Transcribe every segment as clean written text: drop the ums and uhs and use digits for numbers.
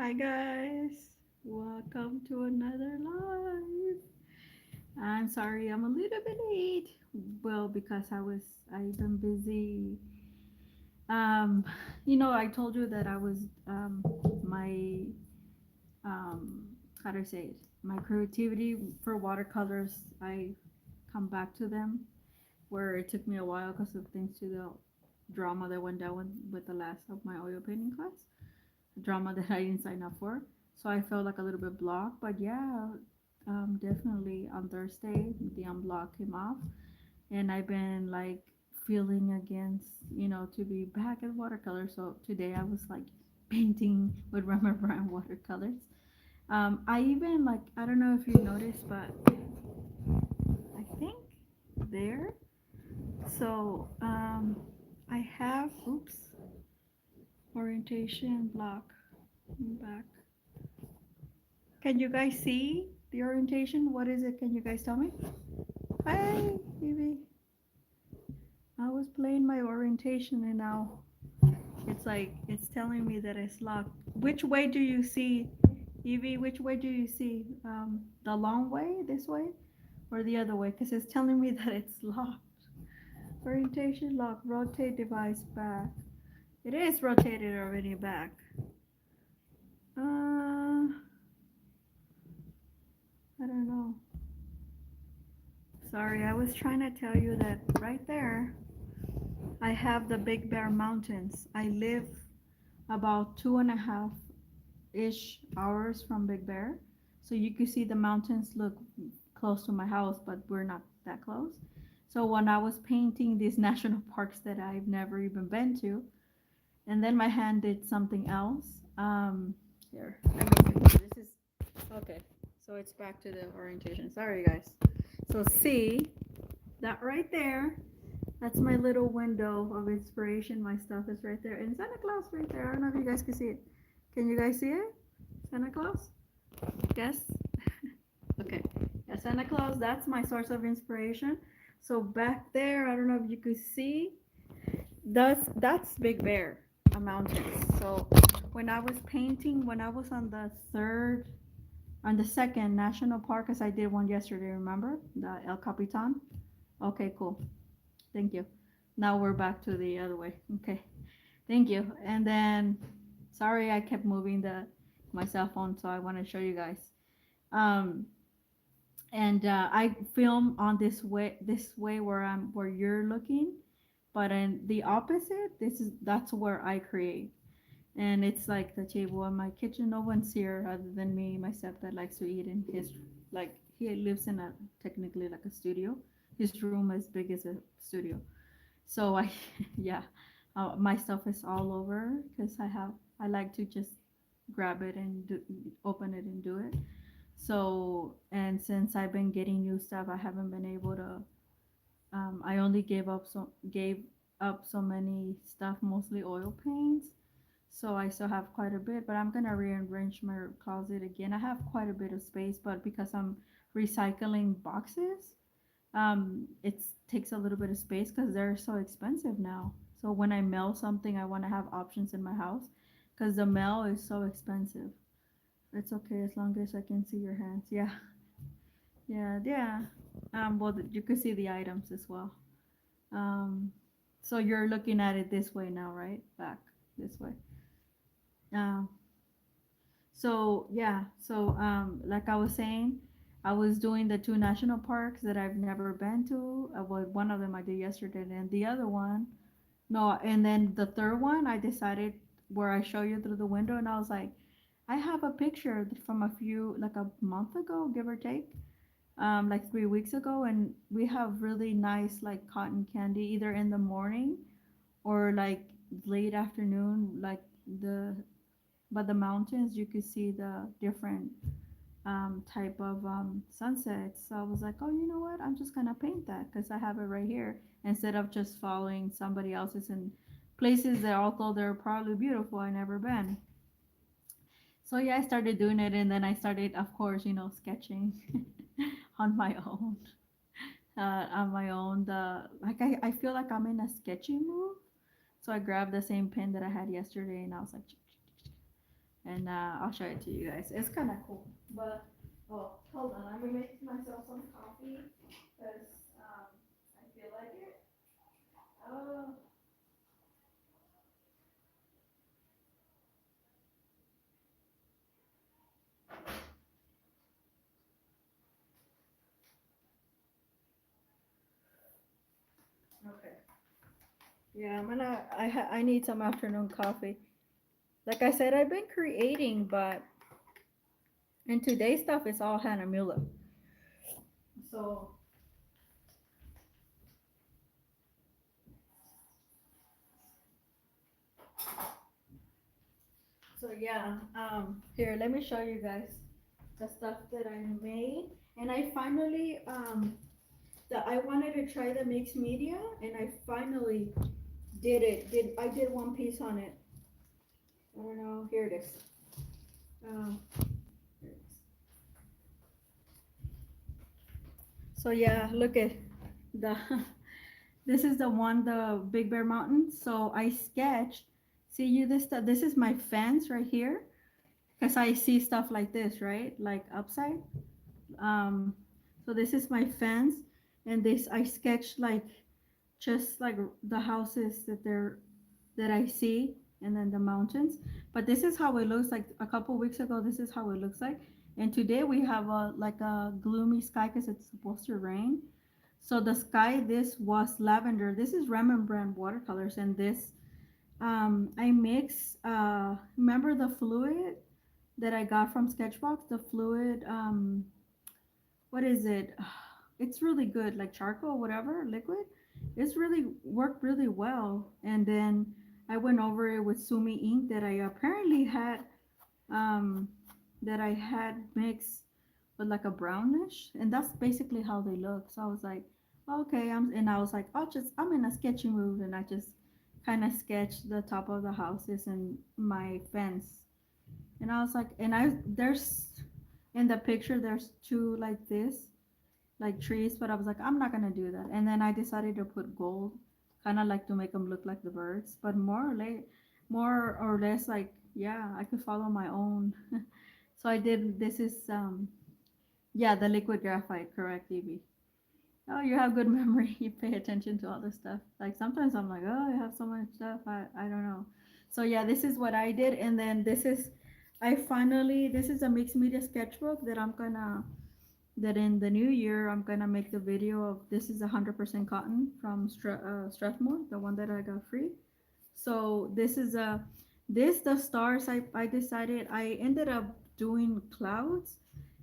Hi guys, welcome to another live. I'm sorry I'm a little bit late. Well, because I've been busy. Um, I told you that I was my um how do I say it? My creativity for watercolors. I come back to them where it took me a while because of things to the drama that went down with the last of my oil painting class. Drama that I didn't sign up for. So I felt like a little bit blocked. But yeah, definitely on Thursday the unblock came off, and I've been like feeling against to be back at watercolor. So today I was like painting with rubber brand watercolors. I even like I don't know if you noticed, but I think there. So I have orientation block back. Can you guys see the orientation? What is it? Can you guys tell me? Hi, Evie. I was playing my orientation and now it's telling me that it's locked. Which way do you see, Evie? Which way do you see? The long way, this way, or the other way? Because it's telling me that it's locked. Orientation lock. Rotate device back. It is rotated already back. I don't know. Sorry, I was trying to tell you that right there I have the Big Bear Mountains. I live about 2.5-ish hours from Big Bear. So you can see the mountains look close to my house, but we're not that close. So when I was painting these national parks that I've never even been to, and then my hand did something else. Here, let me see. This is okay. So it's back to the orientation. Sorry, guys. So see that right there. That's my little window of inspiration. My stuff is right there. And Santa Claus right there. I don't know if you guys can see it. Can you guys see it? Santa Claus? Yes? Okay. Yeah, Santa Claus, that's my source of inspiration. So back there, I don't know if you could see, that's Big Bear, a mountain. So when I was painting, when I was on the second national park, because I did one yesterday, remember? The El Capitan? Okay, cool. Thank you. Now we're back to the other way. Okay. Thank you. And then, sorry, I kept moving my cell phone, so I want to show you guys. Um, and I film on this way where you're looking, but in the opposite, that's where I create. And it's like the table in my kitchen. No one's here other than me. My stepdad likes to eat in his like he lives in a technically like a studio. His room as big as a studio. So I, yeah, my stuff is all over because I like to just grab it and open it and do it. So and since I've been getting new stuff, I haven't been able to. I only gave up so many stuff, mostly oil paints. So I still have quite a bit, but I'm gonna rearrange my closet again. I have quite a bit of space, but because I'm recycling boxes, it takes a little bit of space because they're so expensive now. So when I mail something, I want to have options in my house because the mail is so expensive. It's okay as long as I can see your hands. Yeah, yeah, yeah. Well, you can see the items as well. Um, so you're looking at it this way now, right? Back this way. Uh, So yeah, so like I was saying, I was doing the two national parks that I've never been to. Well, one of them I did yesterday, and the other one, no, and then the third one I decided where I show you through the window, and I was like, I have a picture from like a month ago, give or take, like 3 weeks ago, and we have really nice like cotton candy either in the morning or like late afternoon, like the but the mountains you could see the different type of sunsets. So I was like, oh, you know what? I'm just gonna paint that because I have it right here instead of just following somebody else's in places that although they're probably beautiful, I never been. So yeah, I started doing it, and then I started, of course, sketching on my own. On my own, I feel like I'm in a sketching mood. So I grabbed the same pen that I had yesterday, and I was like, and I'll show it to you guys. It's kind of cool. But oh, hold on, let me make myself some coffee because I feel like it. Oh, okay. Yeah, I need some afternoon coffee. Like I said, I've been creating, but and today's stuff is all Hahnemuhle. So so yeah. Here, let me show you guys the stuff that I made, and I finally that I wanted to try the mixed media, and I finally did it. I did one piece on it. I don't know. Here it is. Um, here it is. So yeah, look at the. This is the one, the Big Bear Mountain. So I sketched. See you this stuff. This is my fence right here, cause I see stuff like this, right? Like upside. Um, so this is my fence, and this I sketched like just like the houses that I see, and then the mountains. But this is how it looks like a couple weeks ago. This is how it looks like, and today we have a like a gloomy sky because it's supposed to rain. So the sky, this was lavender. This is Rembrandt watercolors, and this I mix. Remember the fluid that I got from Sketchbox? The fluid. What is it? It's really good, like charcoal, whatever, liquid. It's really worked really well. And then I went over it with Sumi ink that I apparently had um mixed with like a brownish, and that's basically how they look. So I was like, okay, and I was like, I'm in a sketchy mood, and I just kind of sketched the top of the houses and my fence. And I was like, and I there's in the picture there's two like this like trees, but I was like, I'm not gonna do that. And then I decided to put gold, kind of like to make them look like the birds, but more or less like, yeah, I could follow my own. So I did. This is yeah, the liquid graphite, correct, Evie? Oh, you have good memory. You pay attention to all this stuff. Like sometimes I'm like, oh, I have so much stuff. I don't know. So yeah, this is what I did, and then this is a mixed media sketchbook that I'm gonna that in the new year I'm gonna make the video of. This is 100% cotton from Strathmore, the one that I got free. So this is a this the stars. I decided I ended up doing clouds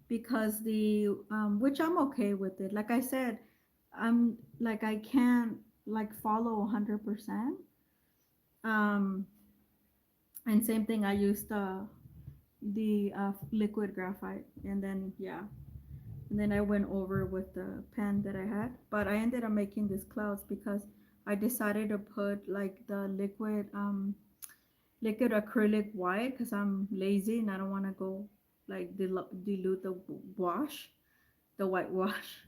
because the which I'm okay with it. Like I said, I'm like I can't like follow 100%. Um, and same thing. I used the liquid graphite, and then yeah, and then I went over with the pen that I had. But I ended up making these clouds because I decided to put like the liquid acrylic white because I'm lazy and I don't want to go like dilute the wash, the white wash.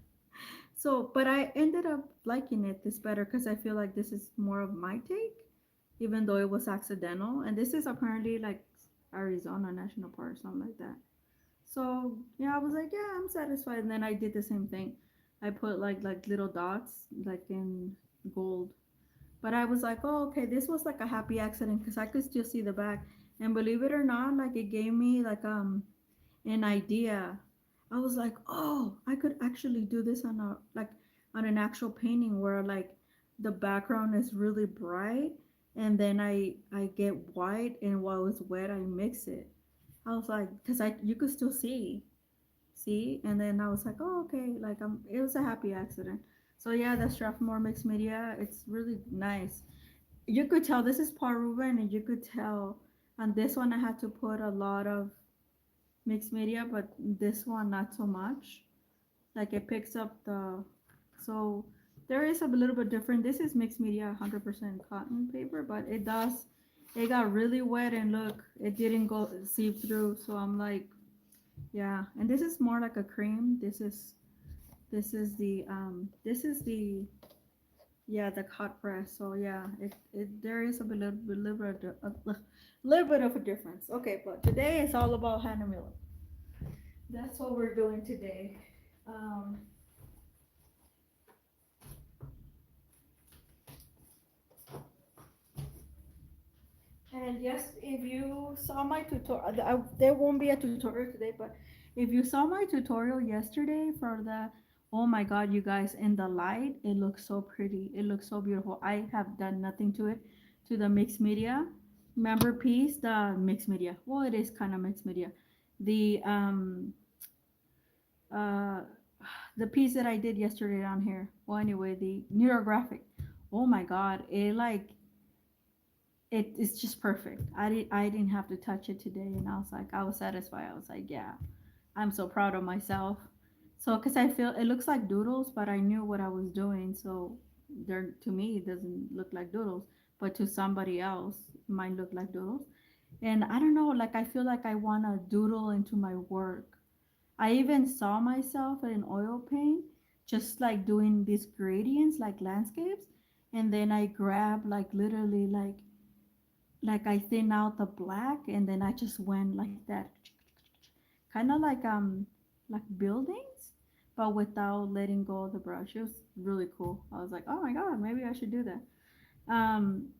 So, but I ended up liking it this better because I feel like this is more of my take, even though it was accidental. And this is apparently like Arizona National Park, something like that. So yeah, I was like, yeah, I'm satisfied. And then I did the same thing. I put like little dots like in gold. But I was like, oh, okay, this was like a happy accident because I could still see the back. And believe it or not, like it gave me like an idea. I was like, oh, I could actually do this on a like on an actual painting where like the background is really bright, and then I get white, and while it's wet I mix it. I was like, because I you could still see, and then I was like, oh, okay, like it was a happy accident. So yeah, the Strathmore mixed media, it's really nice. You could tell this is Paul Ruben, and you could tell on this one I had to put a lot of mixed media, but this one not so much. Like it picks up so there is a little bit different. This is mixed media 100% cotton paper, but it got really wet, and look, it didn't go seep through. So I'm like, yeah. And this is more like a cream. This is the Yeah, the hot press. So yeah, it there is a little bit of a difference. Okay, but today is all about Hahnemuhle. That's what we're doing today. Um, and yes, if you saw my tutorial, there won't be a tutorial today, but if you saw my tutorial yesterday for the, oh my God, you guys, in the light, it looks so pretty. It looks so beautiful. I have done nothing to it, to the mixed media member piece, the mixed media. Well, it is kind of mixed media. The uh the piece that I did yesterday down here. Well, anyway, the neurographic. Oh my God, it like it's just perfect. I didn't have to touch it today, and I was satisfied. I was like, yeah, I'm so proud of myself. So, because I feel it looks like doodles, but I knew what I was doing. So, there to me, it doesn't look like doodles, but to somebody else, it might look like doodles. And I don't know, like I feel like I want to doodle into my work. I even saw myself in oil paint, just like doing these gradients, like landscapes, and then I grab like literally like I thin out the black, and then I just went like that, kind of like buildings, but without letting go of the brush. It was really cool. I was like, oh my God, maybe I should do that. Um,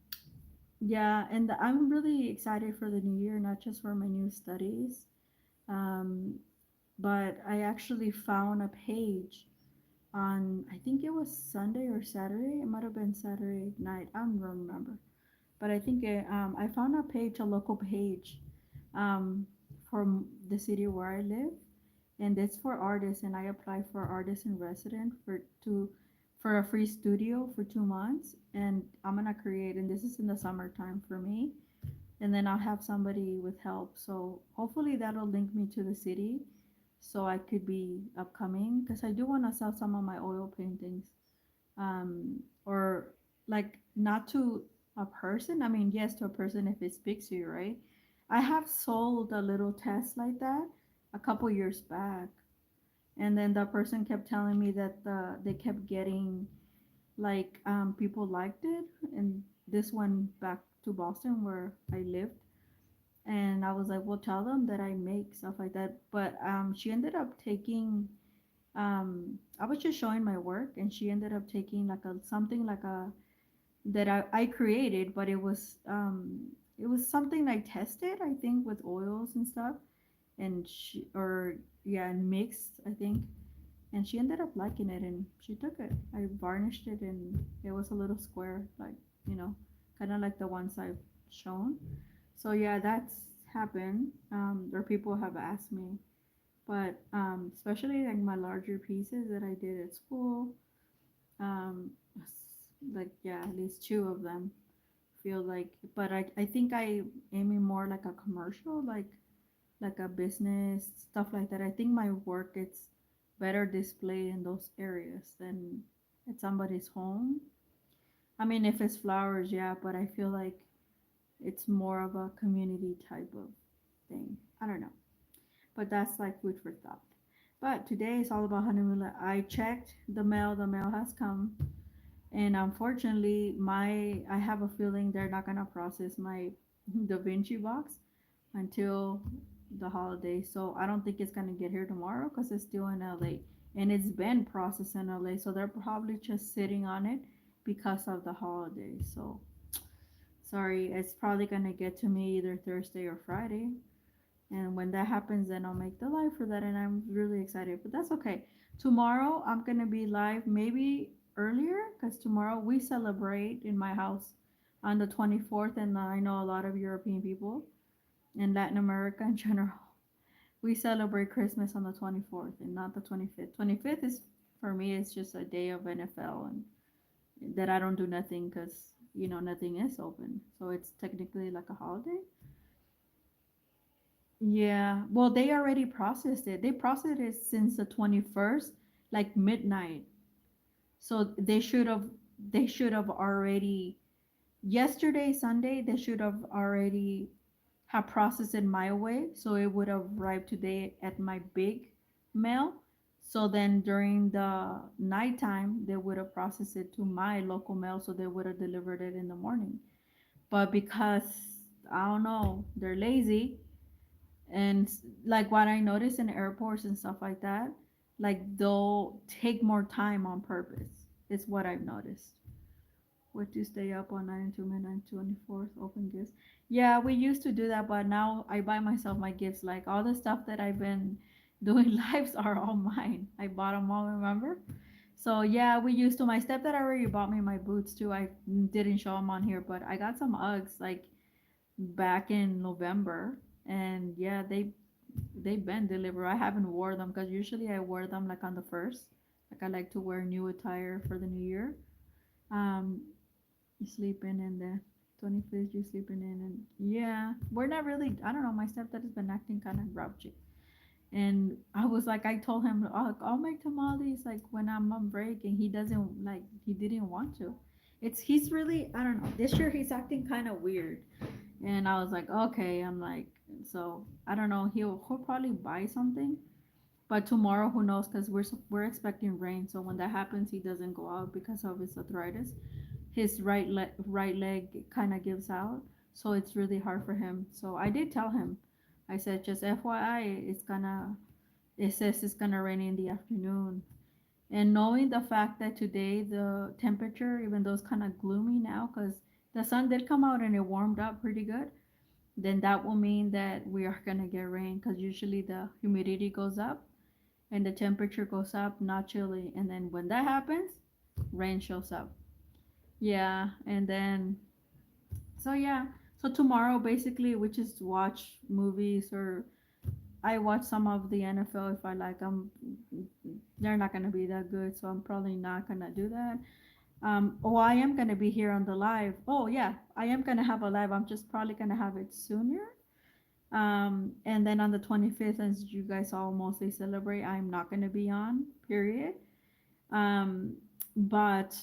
yeah, and I'm really excited for the new year, not just for my new studies, um, but I actually found a page on, I think it was Sunday or Saturday. It might have been Saturday night. I don't remember, but I found a page, a local page, um, from the city where I live, and it's for artists. And I applied for artist in resident for a free studio for 2 months, and I'm gonna create. And this is in the summertime for me, and then I'll have somebody with help. So hopefully that'll link me to the city, so I could be upcoming because I do want to sell some of my oil paintings, or like not to a person. I mean, yes, to a person if it speaks to you, right? I have sold a little test like that a couple years back, and then the person kept telling me that they kept getting like people liked it, and this one back to Boston where I lived, and I was like, well, tell them that I make stuff like that. But she ended up taking I was just showing my work, and she ended up taking like a something like a that I created, but it was something I tested, I think, with oils and stuff, and she or yeah, and mixed, I think, and she ended up liking it, and she took it. I varnished it, and it was a little square, like, you know, kind of like the ones I've shown. So yeah, that's happened. Or people have asked me, but especially like my larger pieces that I did at school, um, like yeah, at least two of them feel like. But I think I aiming more like a commercial, like a business stuff like that. I think my work it's better displayed in those areas than at somebody's home. I mean, if it's flowers, yeah, but I feel like it's more of a community type of thing. I don't know, but that's like food for thought. But today is all about Hahnemuhle. I checked the mail. The mail has come, and unfortunately, my I have a feeling they're not gonna process my Da Vinci box until the holiday. So I don't think it's gonna get here tomorrow because it's still in LA, and it's been processed in LA. So they're probably just sitting on it because of the holiday. So sorry, it's probably gonna get to me either Thursday or Friday. And when that happens, then I'll make the live for that, and I'm really excited. But that's okay. Tomorrow I'm gonna be live, maybe earlier, because tomorrow we celebrate in my house on the 24th, and I know a lot of European people in Latin America in general. We celebrate Christmas on the 24th and not the 25th. 25th is for me, it's just a day of NFL, and that I don't do nothing because nothing is open, so it's technically like a holiday. Yeah, well, they already processed it. They processed it since the 21st, like midnight. So they should have already yesterday, Sunday, they should have already have processed it my way, so it would have arrived today at my big mail. So then during the nighttime, they would have processed it to my local mail, so they would have delivered it in the morning. But because I don't know, they're lazy, and like what I notice in airports and stuff like that, like they'll take more time on purpose. It's what I've noticed. What to stay up all night until midnight, 24th, open gifts. Yeah, we used to do that, but now I buy myself my gifts. Like all the stuff that I've been doing lives are all mine. I bought them all, remember? So yeah, we used to. My stepdad already bought me my boots too. I didn't show them on here, but I got some Uggs like back in November, and yeah, they've been delivered. I haven't wore them because usually I wear them like on the first. Like I like to wear new attire for the new year. Um, you sleeping in the 25th, you sleeping in, and yeah, we're not really. I don't know. My stepdad has been acting kind of grouchy, and I was like, I told him, I'll make tamales like when I'm on break, and he doesn't like. He didn't want to. He's really, I don't know. This year he's acting kind of weird, and I was like, okay. I'm like, so I don't know. He'll probably buy something, but tomorrow, who knows? Because we're expecting rain. So when that happens, he doesn't go out because of his arthritis. His right leg kind of gives out, so it's really hard for him. So I did tell him. I said, just FYI, it says it's gonna rain in the afternoon. And knowing the fact that today the temperature, even though it's kind of gloomy now, because the sun did come out and it warmed up pretty good, then that will mean that we are gonna get rain because usually the humidity goes up and the temperature goes up, not chilly. And then when that happens, rain shows up. Yeah, and then so yeah, so tomorrow basically we just watch movies or I watch some of the NFL if I like them. They're not gonna be that good, so I'm probably not gonna do that. Oh, I am gonna be here on the live. Oh yeah, I am gonna have a live. I'm just probably gonna have it sooner. And then on the 25th, since you guys all mostly celebrate, I'm not gonna be on. Period. Um, but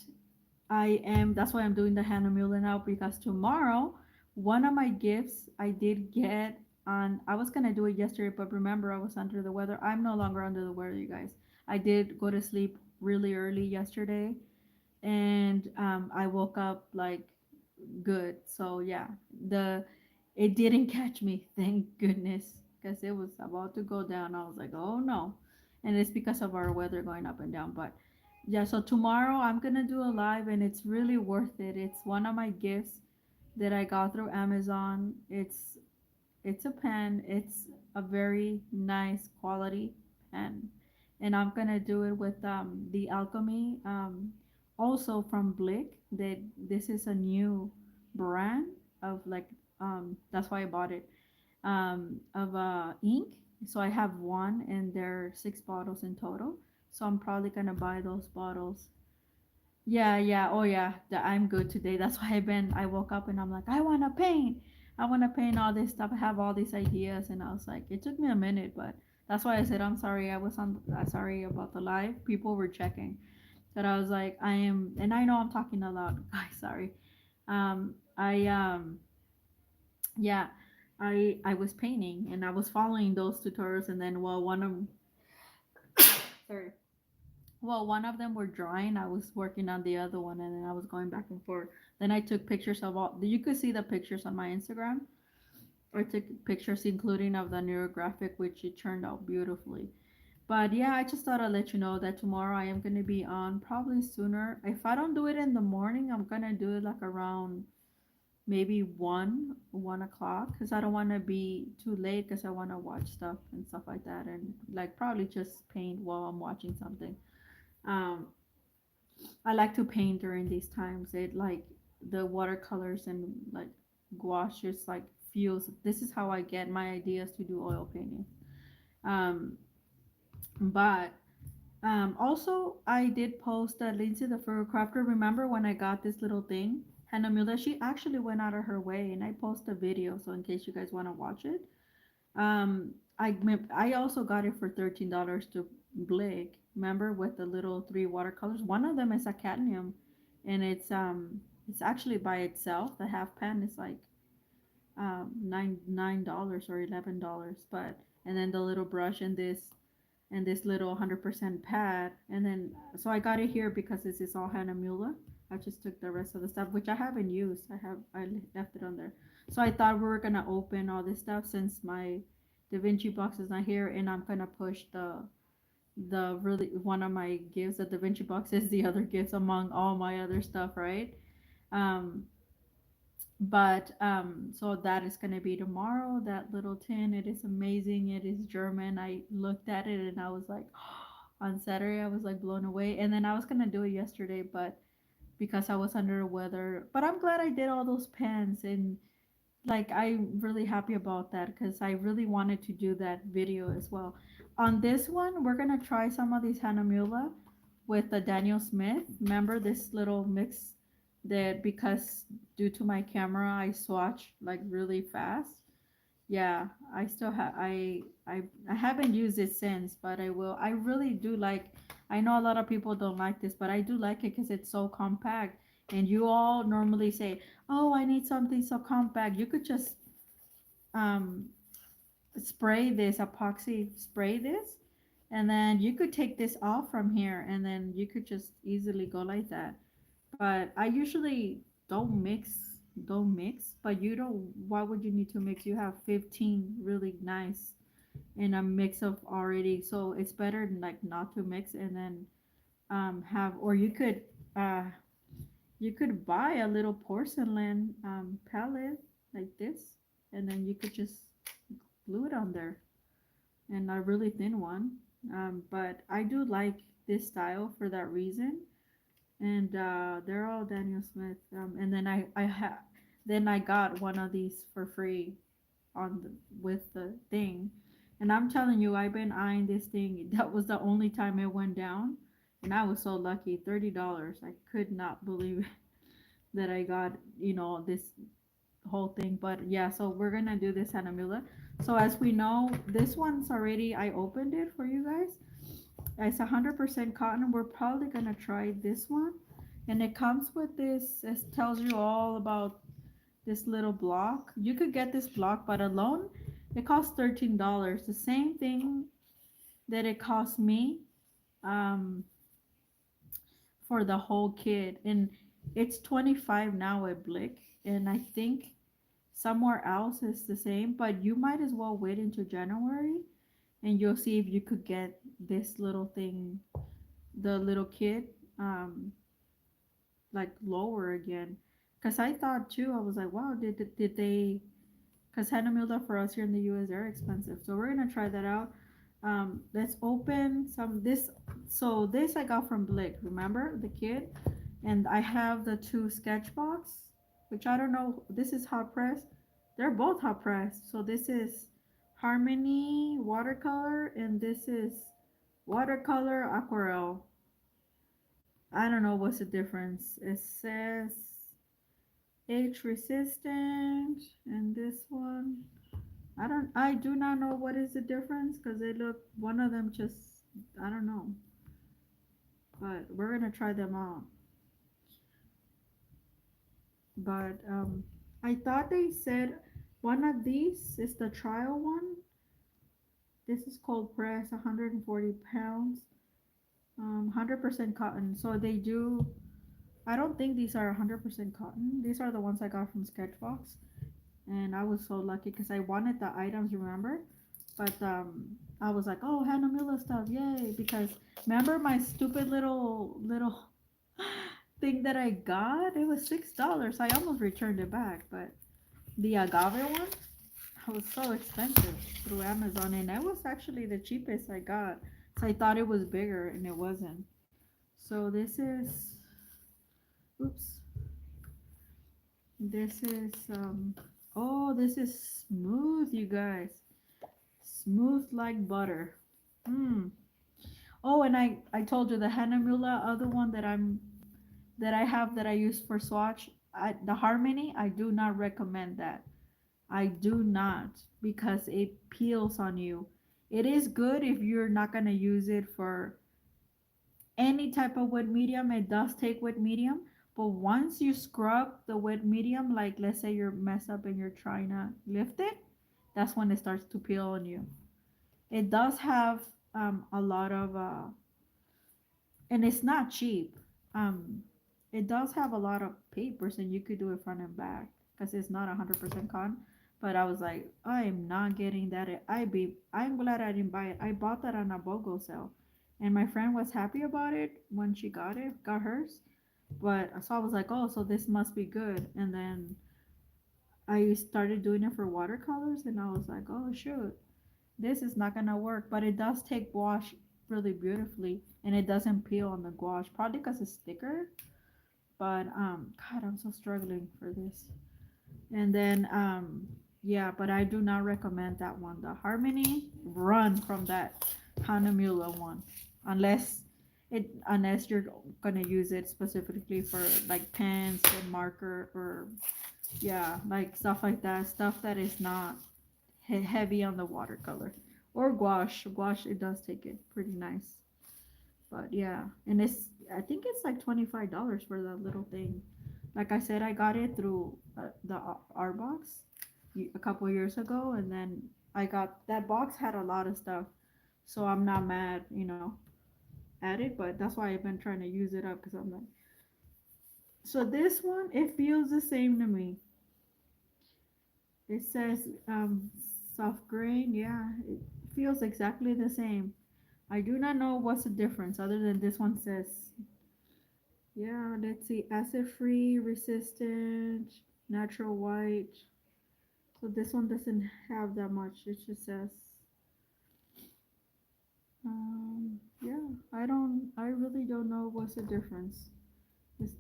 I am. That's why I'm doing the Hahnemuhle now because tomorrow, one of my gifts I did get on. I was gonna do it yesterday, but remember I was under the weather. I'm no longer under the weather, you guys. I did go to sleep really early yesterday, and I woke up like good. So yeah, the it didn't catch me, thank goodness, because it was about to go down. I was like, oh no, and it's because of our weather going up and down. But yeah, so tomorrow I'm gonna do a live, and it's really worth it. It's one of my gifts that I got through Amazon. It's a pen. It's a very nice quality pen, and I'm gonna do it with the Alchemy. Also from Blick. That this is a new brand of like that's why I bought it of ink. So I have one, and there are 6 bottles in total. So I'm probably gonna buy those bottles. Yeah, yeah, oh yeah, I'm good today. That's why I woke up and I'm like, I want to paint. I want to paint all this stuff. I have all these ideas. And I was like, it took me a minute, but that's why I said, I'm sorry. I was on, sorry about the live. People were checking. But I was like, I am, and I know I'm talking a lot, guys, sorry. I, yeah, I was painting and I was following those tutorials. And then, well, sorry, well, one of them were drawing. I was working on the other one, and then I was going back and forth. Then I took pictures of all. You could see the pictures on my Instagram. I took pictures, including of the neurographic, which it turned out beautifully. But yeah, I just thought I'd let you know that tomorrow I am gonna be on probably sooner. If I don't do it in the morning, I'm gonna do it like around maybe 1 o'clock, because I don't want to be too late because I want to watch stuff and stuff like that, and like probably just paint while I'm watching something. Um, I like to paint during these times. It like the watercolors and like gouache just like feels. This is how I get my ideas to do oil painting. Um, but also I did post that Lindsay the Fur Crafter. Remember when I got this little thing? Hannah Miller, she actually went out of her way, and I post a video. So in case you guys want to watch it, I also got it for $13 to Blake. Remember with the little 3 watercolors. One of them is a cadmium, and it's actually by itself. The half pan is like $9 or $11, but and then the little brush and this. and this little 100% pad. And then, so I got it here because this is all Hahnemuhle. I just took the rest of the stuff, which I haven't used. I left it on there. So I thought we were gonna open all this stuff since my Da Vinci box is not here, and I'm gonna push the really one of my gifts. The Da Vinci box is the other gifts among all my other stuff, right? Um, but so that is gonna be tomorrow. That little tin, it is amazing. It is German. I looked at it and I was like, on Saturday I was like blown away. And then I was gonna do it yesterday, but because I was under the weather. But I'm glad I did all those pens, and like I'm really happy about that because I really wanted to do that video as well. On this one, we're gonna try some of these Hahnemuhle with the Daniel Smith. Remember this little mix that because due to my camera I swatch like really fast. Yeah, I still have I haven't used it since, but I will. I really do like. I know a lot of people don't like this, but I do like it because it's so compact. And you all normally say, "Oh, I need something so compact." You could just um spray this epoxy, spray this, and then you could take this off from here, and then you could just easily go like that. But I usually don't mix, but you don't, why would you need to mix? You have 15 really nice in a mix of already, so it's better like not to mix and then have, or uh you could buy a little porcelain palette like this, and then you could just glue it on there, and a really thin one. But I do like this style for that reason, and they're all Daniel Smith. And then then I got one of these for free on with the thing, and I'm telling you, I've been eyeing this thing. That was the only time it went down, and I was so lucky. $30. I could not believe that I got this whole thing. But yeah, so we're gonna do this Hanamula. So as we know, this one's already, I opened it for you guys. It's 100% cotton. We're probably gonna try this one, and it comes with this. It tells you all about this little block. You could get this block, but alone, it costs $13. The same thing that it cost me um, for the whole kit, and it's 25 now at Blick, and I think somewhere else is the same. But you might as well wait until January, and you'll see if you could get this little thing, the little kit, like lower again. Cause I thought too, I was like, wow, did they? Cause Hannah for us here in the U.S. they're expensive, so we're gonna try that out. Let's open some this. So this I got from Blick. Remember the kit, and I have the two sketch box, which I don't know. This is hot press. They're both hot press. So this is Harmony watercolor, and this is watercolor aquarelle. I don't know what's the difference. It says age resistant, and this one I do not know what is the difference because they look, one of them just, I don't know, but we're gonna try them out. But I thought they said one of these is the trial one. This is cold press, 140 pounds, 100% cotton. So they do. I don't think these are 100% cotton. These are the ones I got from Sketchbox, and I was so lucky because I wanted the items, remember? But I was like, oh, Hannah Miller stuff, yay! Because remember my stupid little thing that I got? It was $6. I almost returned it back, but the agave one was so expensive through Amazon, and that was actually the cheapest I got. So I thought it was bigger, and it wasn't. So this is, oops, this is oh, this is smooth, you guys. Smooth like butter. Hmm. Oh, and I told you the Hahnemuhle other one that I have that I use for swatch. The Harmony, I do not recommend that. I do not, because it peels on you. It is good if you're not gonna use it for any type of wet medium. It does take wet medium, but once you scrub the wet medium, like let's say you're messed up and you're trying to lift it, that's when it starts to peel on you. It does have a lot of and it's not cheap. Um, it does have a lot of papers, and you could do it front and back because it's not 100% cotton. But I was like, I'm not getting that. I'm glad I didn't buy it. I bought that on a BOGO sale, and my friend was happy about it when she got hers. But so I was like, oh, so this must be good. And then I started doing it for watercolors, and I was like, oh shoot, this is not gonna work. But it does take gouache really beautifully, and it doesn't peel on the gouache, probably because it's thicker. But God, I'm so struggling for this. And then yeah, but I do not recommend that one. The Harmony, run from that Hahnemuhle one, unless unless you're gonna use it specifically for like pens and marker, or yeah, like stuff like that, stuff that is not heavy on the watercolor, or gouache. Gouache, it does take it pretty nice. But yeah, and I think it's like $25 for that little thing. Like I said, I got it through the art box a couple years ago, and then I got that box had a lot of stuff, so I'm not mad, at it. But that's why I've been trying to use it up, because I'm like, so this one, it feels the same to me. It says soft grain, yeah, it feels exactly the same. I do not know what's the difference other than this one says, yeah, let's see, acid free, resistant, natural white. So this one doesn't have that much. It just says, yeah, I really don't know what's the difference.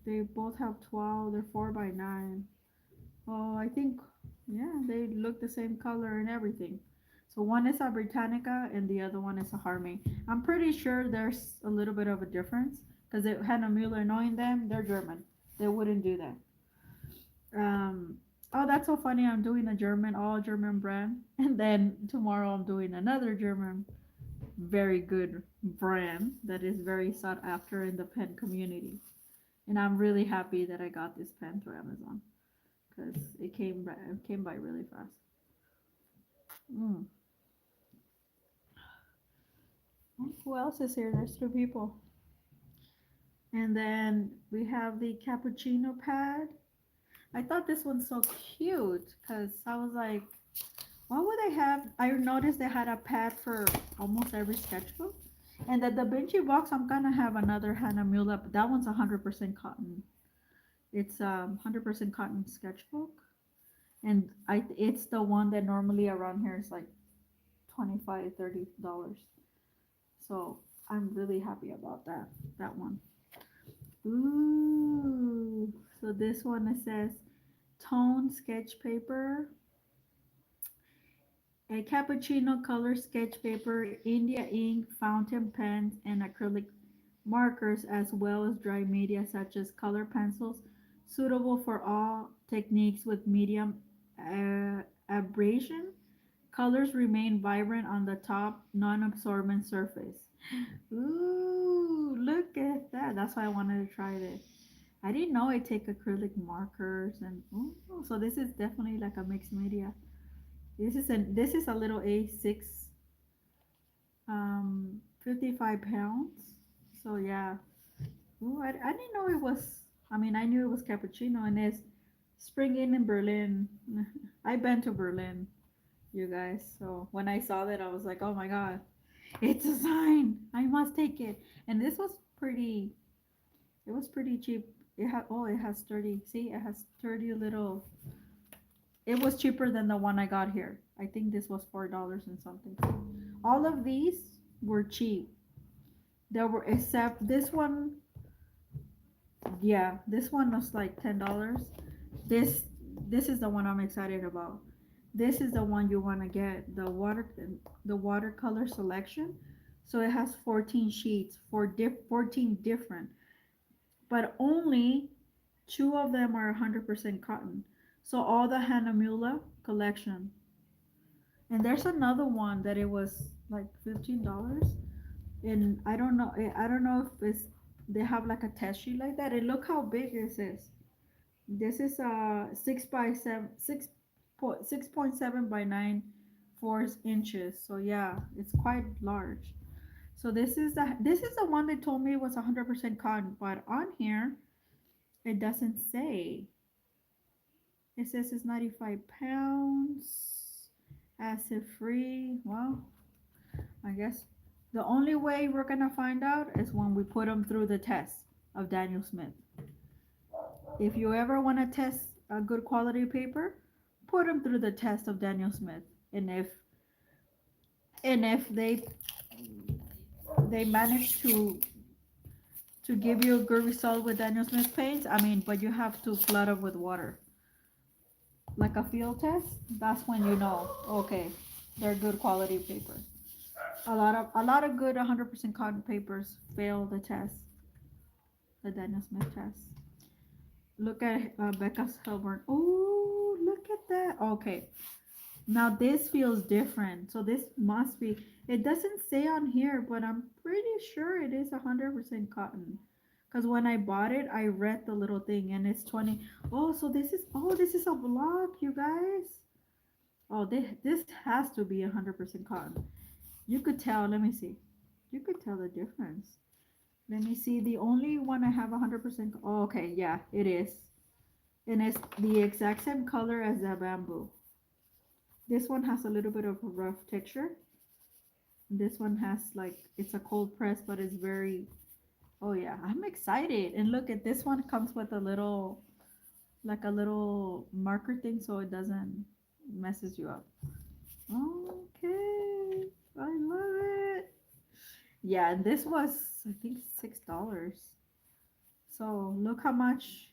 They both have 12, they're 4 by 9. Oh, I think, yeah, they look the same color and everything. So one is a Britannica and the other one is a Harmony. I'm pretty sure there's a little bit of a difference because Hannah Mueller, knowing them, they're German. They wouldn't do that. Oh, that's so funny. I'm doing a all German brand, and then tomorrow I'm doing another German, very good brand that is very sought after in the pen community. And I'm really happy that I got this pen through Amazon because it came by really fast. Mm. Who else is here? There's two people. And then we have the cappuccino pad. I thought this one's so cute because I was like, what would they have? I noticed they had a pad for almost every sketchbook. And the Da Vinci box, I'm gonna have another Hannah Mueller, but that one's 100% cotton. It's 100% cotton sketchbook, and it's the one that normally around here is like 25, $30. So I'm really happy about that one. Ooh, so this one it says tone sketch paper, a cappuccino color sketch paper, India ink, fountain pens, and acrylic markers, as well as dry media such as color pencils, suitable for all techniques with medium abrasion. Colors remain vibrant on the top, non-absorbent surface. Ooh, look at that. That's why I wanted to try this. I didn't know it take acrylic markers and ooh, so this is definitely like a mixed media. This is a little A6, 55 pounds. So yeah. Ooh, I didn't know it was. I mean, I knew it was cappuccino, and it's spring in Berlin. I've been to Berlin, you guys. So when I saw that, I was like, oh my god, it's a sign. I must take it. And this was pretty. It was pretty cheap. It has 30. See, it has 30 little. It was cheaper than the one I got here. I think this was $4 and something. All of these were cheap. There were except this one. Yeah, this one was like $10. This this is the one I'm excited about. This is the one you want to get, the watercolor selection. So it has 14 sheets for 14 different, but only two of them are 100% cotton. So all the Hahnemuhle collection. And there's another one that it was like $15. And I don't know if it's they have like a test sheet like that. And look how big this is. This is a 6.7 by 9 4 inches. So yeah, it's quite large. So this is the one they told me it was 100% cotton, but on here it doesn't say. It says it's 95 pounds, acid free. Well, I guess the only way we're gonna find out is when we put them through the test of Daniel Smith. If you ever want to test a good quality paper, put them through the test of Daniel Smith. And if they manage to give you a good result with Daniel Smith paints, I mean, but you have to flood it with water, like a field test. That's when you know, okay, they're good quality paper. A lot of good 100% cotton papers fail the test, the Daniel Smith test. Look at Becca's Helburn. Oh, look at that. Okay, now this feels different. So this must be. It doesn't say on here, but I'm pretty sure it is 100% cotton. Cause when I bought it, I read the little thing, and it's 20. Oh, so this is a block, you guys. Oh, this has to be 100% cotton. You could tell. Let me see. You could tell the difference. Let me see. The only one I have 100%. Oh, okay, yeah, it is, and it's the exact same color as the bamboo. This one has a little bit of a rough texture. This one has like it's a cold press, but it's very. Oh yeah, I'm excited. And look at this one comes with a little like a little marker thing so it doesn't messes you up. Okay, I love it. Yeah, and this was I think $6. So look how much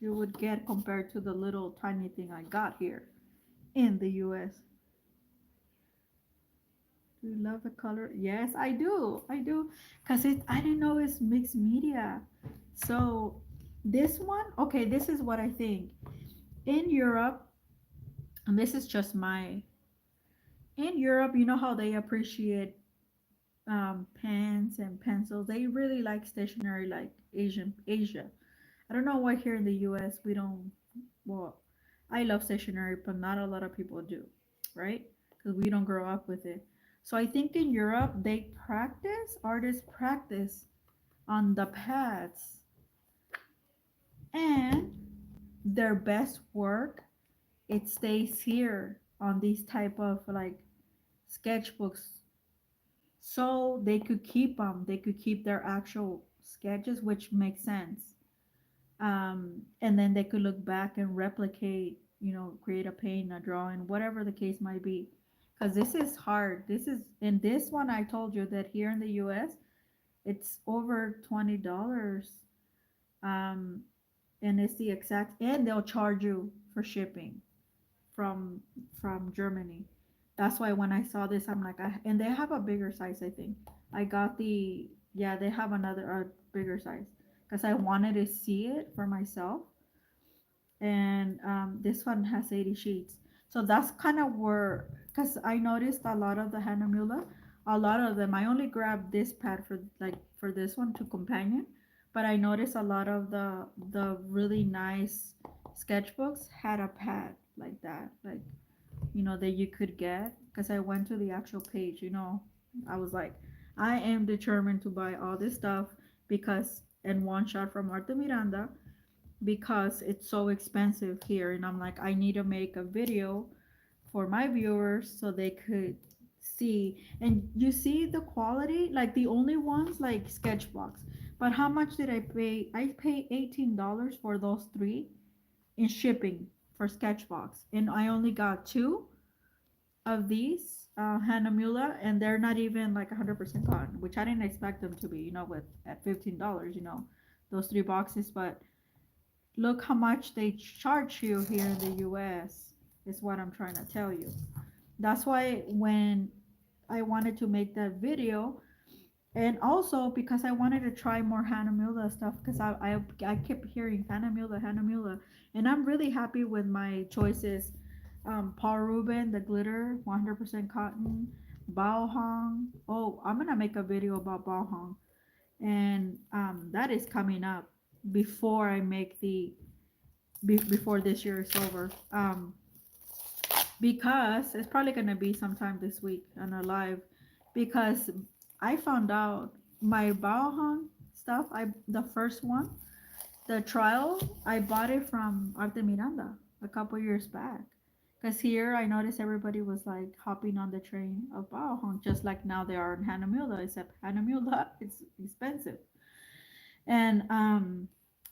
you would get compared to the little tiny thing I got here in the US. Do you love the color? Yes, I do. I do. Because I didn't know it's mixed media. So this one, okay, this is what I think. In Europe, and this is just in Europe, you know how they appreciate pens and pencils. They really like stationery like Asia. I don't know why here in the US we don't, well, I love stationery, but not a lot of people do, right? Because we don't grow up with it. So I think in Europe artists practice on the pads, and their best work it stays here on these type of like sketchbooks, so they could keep them. They could keep their actual sketches, which makes sense. And then they could look back and replicate, create a paint, a drawing, whatever the case might be. Because this is hard. This is in this one. I told you that here in the U.S. it's over $20. Um, and it's the exact, and they'll charge you for shipping from Germany. That's why when I saw this, I'm like, and they have a bigger size. I think I got the yeah. They have another bigger size because I wanted to see it for myself. And this one has 80 sheets, so that's kind of where, because I noticed a lot of the Hahnemuhle, a lot of them. I only grabbed this pad for this one to companion, but I noticed a lot of the really nice sketchbooks had a pad like that, like that you could get. Because I went to the actual page, I was like, I am determined to buy all this stuff because, and one shot from Marta Miranda, because it's so expensive here. And I'm like, I need to make a video for my viewers so they could see. And you see the quality, like the only ones like Sketchbox. But how much did I pay? I paid $18 for those three in shipping for Sketchbox, and I only got two of these Hahnemuhle, and they're not even like 100% cotton, which I didn't expect them to be. With at $15, those three boxes. But look how much they charge you here in the U.S. is what I'm trying to tell you. That's why when I wanted to make that video, and also because I wanted to try more Hahnemuhle stuff, because I kept hearing Hahnemuhle, and I'm really happy with my choices. Paul Rubin, the glitter, 100% cotton, Bao Hong. Oh, I'm gonna make a video about Bao Hong, and that is coming up before I make before this year is over. Because it's probably gonna be sometime this week on a live, because I found out my Baohan stuff. The first one, the trial, I bought it from Arte Miranda a couple years back. Cause here I noticed everybody was like hopping on the train of Baohan, just like now they are in Hahnemuhle, except Hahnemuhle it's expensive. And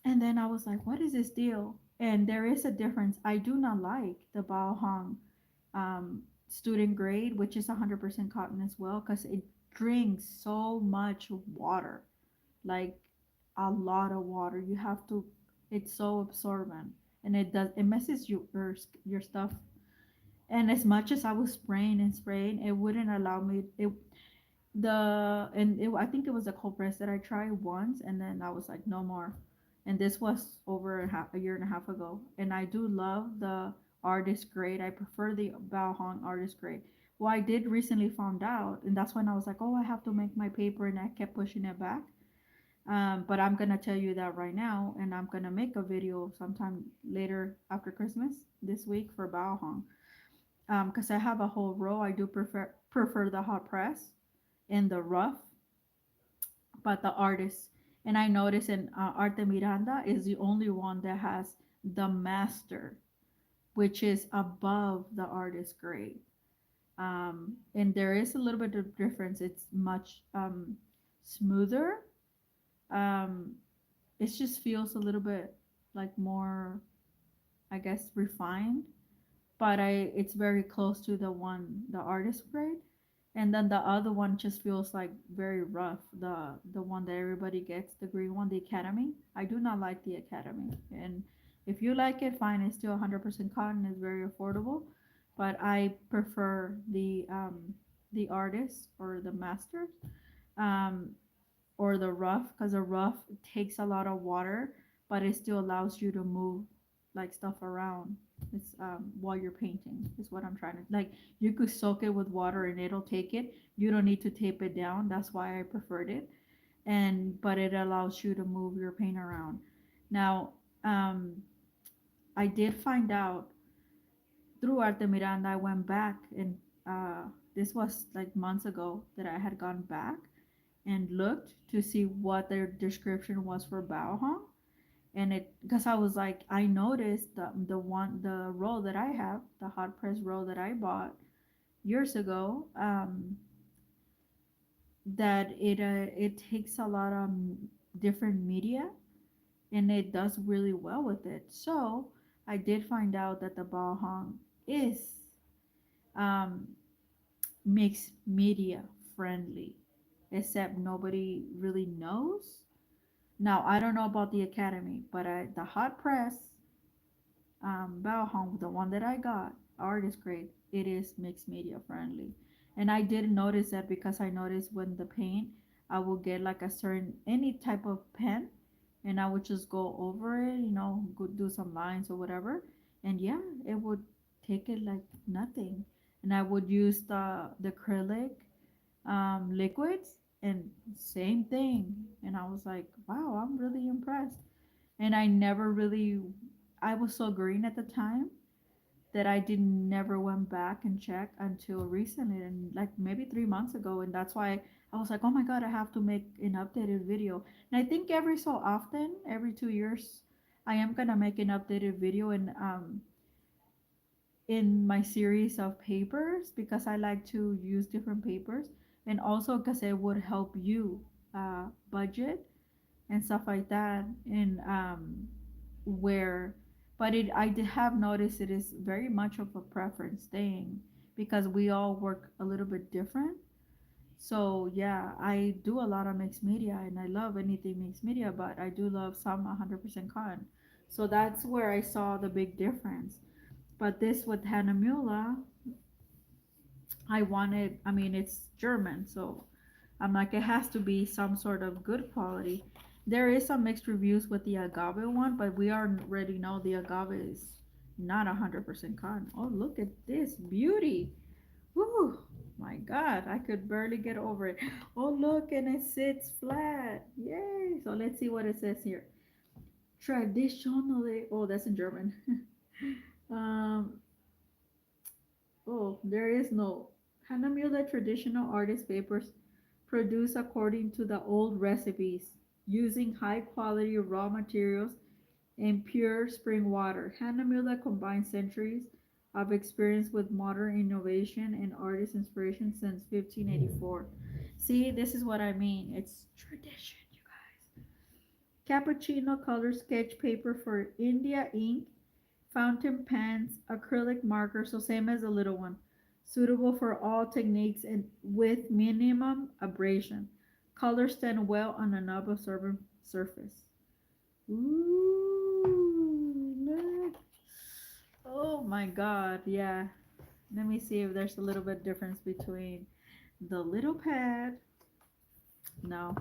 then I was like, what is this deal? And there is a difference. I do not like the Baohan student grade, which is 100% cotton as well, because it drinks so much water, like a lot of water. You have to. It's so absorbent, and it messes your stuff. And as much as I was spraying and spraying, it wouldn't allow me. I think it was a cold press that I tried once, and then I was like, no more. And this was over a year and a half ago. And I do love the artist grade. I prefer the Balhong artist grade. Well, I did recently found out, and that's when I was like, oh, I have to make my paper, and I kept pushing it back. But I'm gonna tell you that right now, and I'm gonna make a video sometime later after Christmas this week for Baohong. Because I have a whole row. I do prefer the hot press and the rough, but the artist. And I noticed in Arte Miranda is the only one that has the master, which is above the artist grade. And there is a little bit of difference. It's much smoother. Um, it just feels a little bit like more, I guess, refined. But it's very close to the artist grade. And then the other one just feels like very rough. The one that everybody gets, the green one, the Academy. I do not like the Academy. And if you like it, fine. It's still 100% cotton. It's very affordable. But I prefer the artist or the master, um, or the rough, because the rough takes a lot of water, but it still allows you to move like stuff around. It's while you're painting is what I'm trying to like. You could soak it with water and it'll take it. You don't need to tape it down. That's why I preferred it. And but it allows you to move your paint around. Now, um, I did find out through Arte Miranda. I went back and this was like months ago that I had gone back and looked to see what their description was for Bauhaus. And it, because I was like, I noticed the roll that I have, the hot press roll that I bought years ago, that it takes a lot of different media, and it does really well with it. So I did find out that the Bauhaus is um, mixed media friendly, except nobody really knows. Now I don't know about the Academy, but the hot press Bauhaus, the one that I got, artist grade, it is mixed media friendly. And I did notice that because I noticed when the paint, I will get like a certain any type of pen, and I would just go over it, go do some lines or whatever, and yeah, it would take it like nothing. And I would use the acrylic liquids, and same thing. And I was like, wow, I'm really impressed. And I never really, I was so green at the time that I did never went back and check until recently, and like maybe 3 months ago. And that's why I was like, oh my god, I have to make an updated video. And I think every so often, every 2 years, I am gonna make an updated video in my series of papers, because I like to use different papers, and also because it would help you budget and stuff like that. And where but it I did have noticed it is very much of a preference thing, because we all work a little bit different. So yeah, I do a lot of mixed media, and I love anything mixed media, but I do love some 100% cotton. So that's where I saw the big difference. But this with Hahnemuhle, I mean, it's German, so I'm like, it has to be some sort of good quality. There is some mixed reviews with the agave one, but we already know the agave is not 100% cotton. Oh, look at this beauty. Woo! My God, I could barely get over it. Oh, look, and it sits flat. Yay! So let's see what it says here. Traditionally, oh, that's in German. um, oh, there is no Hannah Traditional Artist Papers produced according to the old recipes, using high quality raw materials and pure spring water. Hahnemuhle combines centuries of experience with modern innovation and artist inspiration since 1584. See, this is what I mean. It's tradition, you guys. Cappuccino color sketch paper for India ink, fountain pens, acrylic marker, so same as the little one. Suitable for all techniques and with minimum abrasion. Colors stand well on an absorbent surface. Ooh, look. Oh my god, yeah. Let me see if there's a little bit difference between the little pad. No.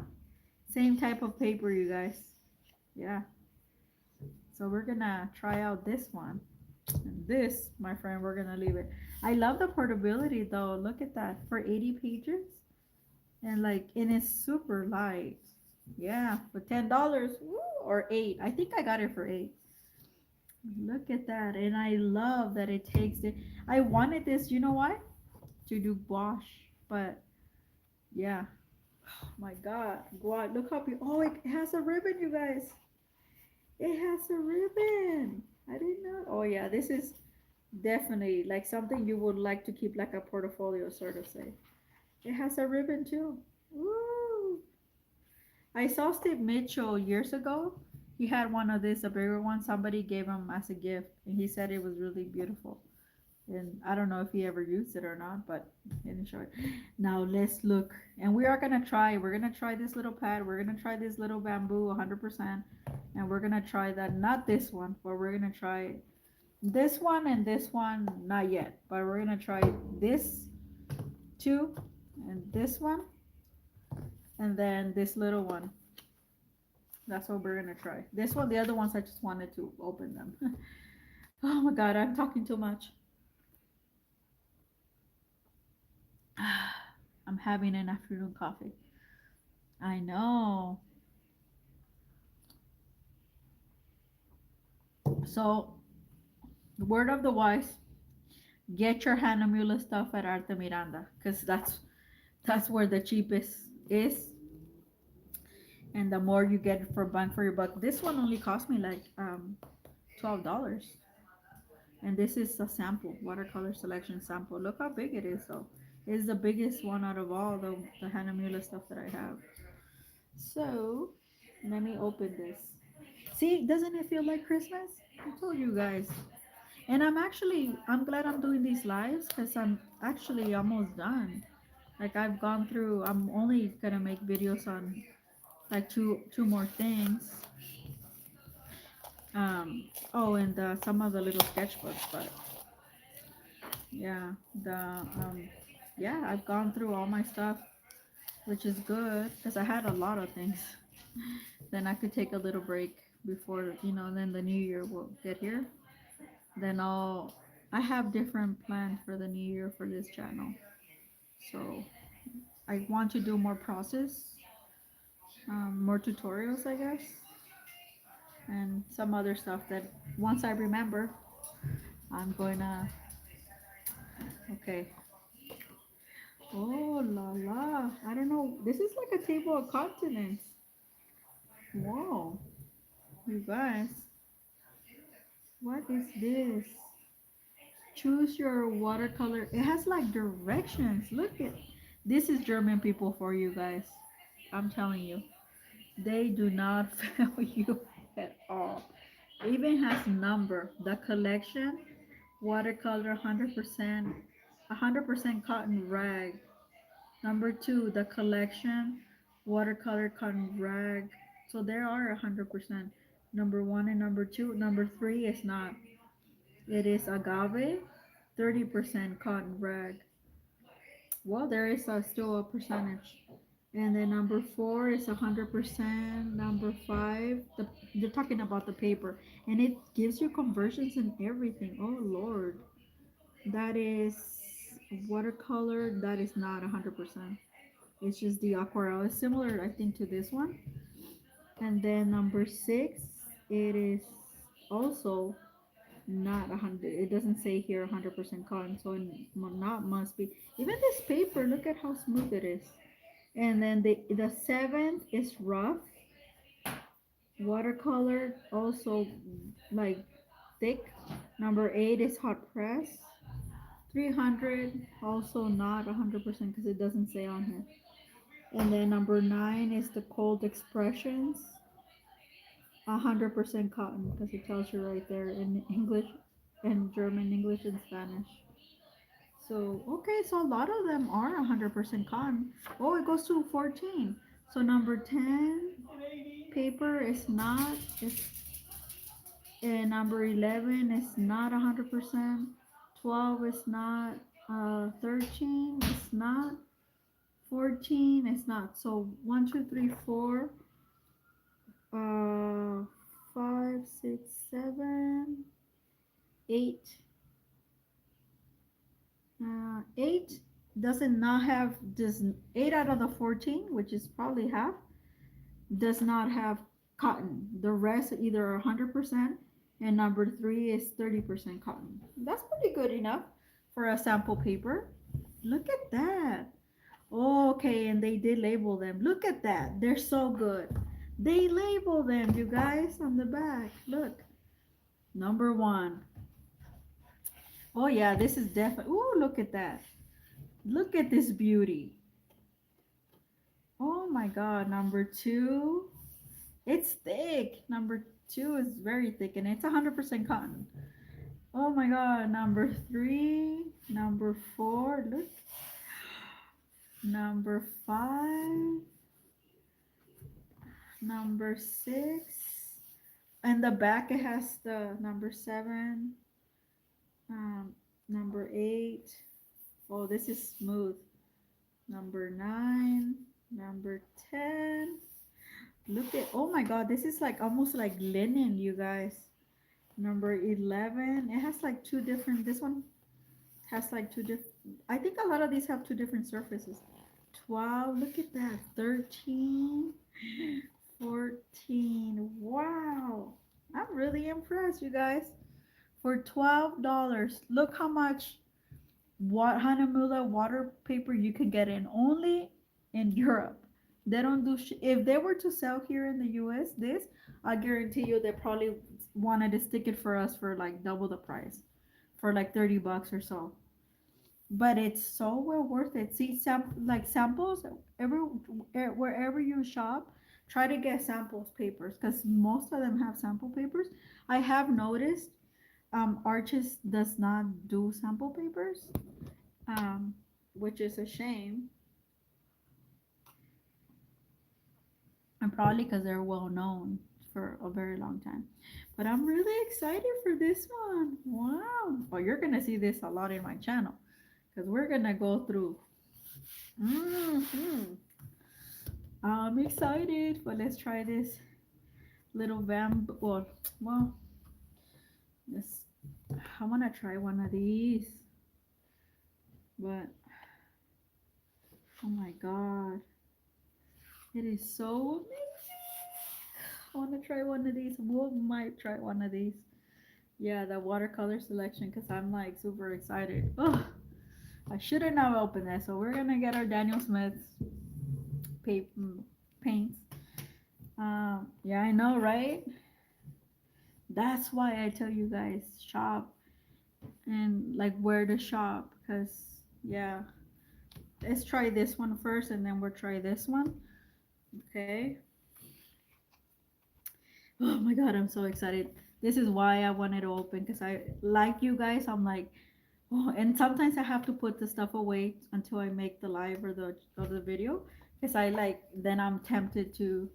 Same type of paper, you guys. Yeah. So we're gonna try out this one. And this, my friend, we're gonna leave it. I love the portability though. Look at that. For 80 pages. And it's super light. Yeah, for $10. Woo, or 8. I think I got it for 8. Look at that. And I love that it takes it. I wanted this, you know why? To do gouache. But yeah. Oh my god. Gouache. Look how beautiful. Oh, it has a ribbon, you guys. It has a ribbon. I didn't know. Oh yeah, this is definitely like something you would like to keep like a portfolio, sort of say. It has a ribbon too. Woo! I saw Steve Mitchell years ago. He had one of these, a bigger one. Somebody gave him as a gift, and he said it was really beautiful. And I don't know if he ever used it or not, but he didn't show it. Now let's look, and we are gonna try. We're gonna try this little pad. We're gonna try this little bamboo, 100%, and we're gonna try that. Not this one, but we're gonna try this one and this one. Not yet, but we're gonna try this two, and this one, and then this little one. That's what we're gonna try. This one, the other ones, I just wanted to open them. Oh my god, I'm talking too much. I'm having an afternoon coffee. I know. So, the word of the wise: get your Hahnemuhle stuff at Arte Miranda, because that's where the cheapest is, and the more you get for bang for your buck. This one only cost me like $12, and this is a sample, watercolor selection sample. Look how big it is, though. It's the biggest one out of all the Hahnemuhle stuff that I have. So let me open this. See, doesn't it feel like Christmas? I told you guys. And I'm glad I'm doing these lives because I'm actually almost done. Like I've gone through, I'm only gonna make videos on like two more things. Oh, and some of the little sketchbooks, but yeah, yeah, I've gone through all my stuff, which is good because I had a lot of things. Then I could take a little break before, then the new year will get here. Then I have different plans for the new year for this channel. So I want to do more process, more tutorials, I guess, and some other stuff that once I remember, I'm going to, okay. Oh la la. I don't know. This is like a table of continents. Whoa. You guys, what is this? Choose your watercolor. It has like directions. Look at this is German people for you guys. I'm telling you. They do not fail you at all. It even has number. The collection, watercolor 100% cotton rag. Number two, the collection, watercolor cotton rag. So there are 100%. Number one and number two. Number three is not. It is agave, 30% cotton rag. Well, there is still a percentage. And then number four is 100%. Number five, they're talking about the paper. And it gives you conversions and everything. Oh, Lord. That is watercolor. That is not 100%. It's just the aquarelle. It's similar, I think, to this one. And then number six, it is also not 100. It doesn't say here 100% cotton, so not must be. Even this paper, look at how smooth it is. And then the seventh is rough watercolor, also like thick. Number eight is hot press. 300, also not 100% because it doesn't say on here. And then number nine is the cold expressions. 100% cotton because it tells you right there in English and German, English, and Spanish. So, okay, so a lot of them are 100% cotton. Oh, it goes to 14. So number 10 paper is not, it's, and number 11 is not 100%. 12 is not, 13 is not, 14 is not. So 1, 2, 3, 4, uh, 5, 6, 7, 8. 8 does not have this. 8 out of the 14, which is probably half, does not have cotton. The rest are either 100%, and number 3 is 30% cotton. That's pretty good enough for a sample paper. Look at that. Oh, okay, and they did label them. Look at that. They're so good. They label them, you guys, on the back. Look. Number 1. Oh, yeah, this is definitely. Oh, look at that. Look at this beauty. Oh my God. Number 2. It's thick. Number 2 is very thick and it's 100% cotton. Oh my God. Number 3. Number 4. Look. Number 5. Number 6. And the back it has the number 7. Um, Number 8. Oh, this is smooth. Number 9. Number 10. Look at, oh my God, this is like almost like linen, you guys. Number 11, it has like two different, this one has like two different, I think a lot of these have two different surfaces. 12, look at that. 13, 14, wow. I'm really impressed, you guys. For $12, look how much what Hahnemuhle water paper you can get in only in Europe. They don't do if they were to sell here in the US this, I guarantee you they probably wanted to stick it for us for like double the price, for like 30 bucks or so. But it's so well worth it. See, like samples every wherever you shop, try to get samples papers because most of them have sample papers. I have noticed Arches does not do sample papers, um, which is a shame, and probably because they're well known for a very long time. But I'm really excited for this one. Wow! Well, you're gonna see this a lot in my channel because we're gonna go through. Hmm. I'm excited, but let's try this little vamp. Well, this. I wanna try one of these, but oh my god, it is so amazing. I want to try one of these. We might try one of these. Yeah, the watercolor selection because I'm like super excited. Oh, I should have now opened that. So we're gonna get our Daniel Smith paper paints. Yeah, I know, right? That's why I tell you guys shop and like where to shop because yeah, let's try this one first and then we'll try this one. Okay. Oh my god, I'm so excited. This is why I wanted to open because I like you guys. I'm like, oh, and sometimes I have to put the stuff away until I make the live or the video because I like then I'm tempted to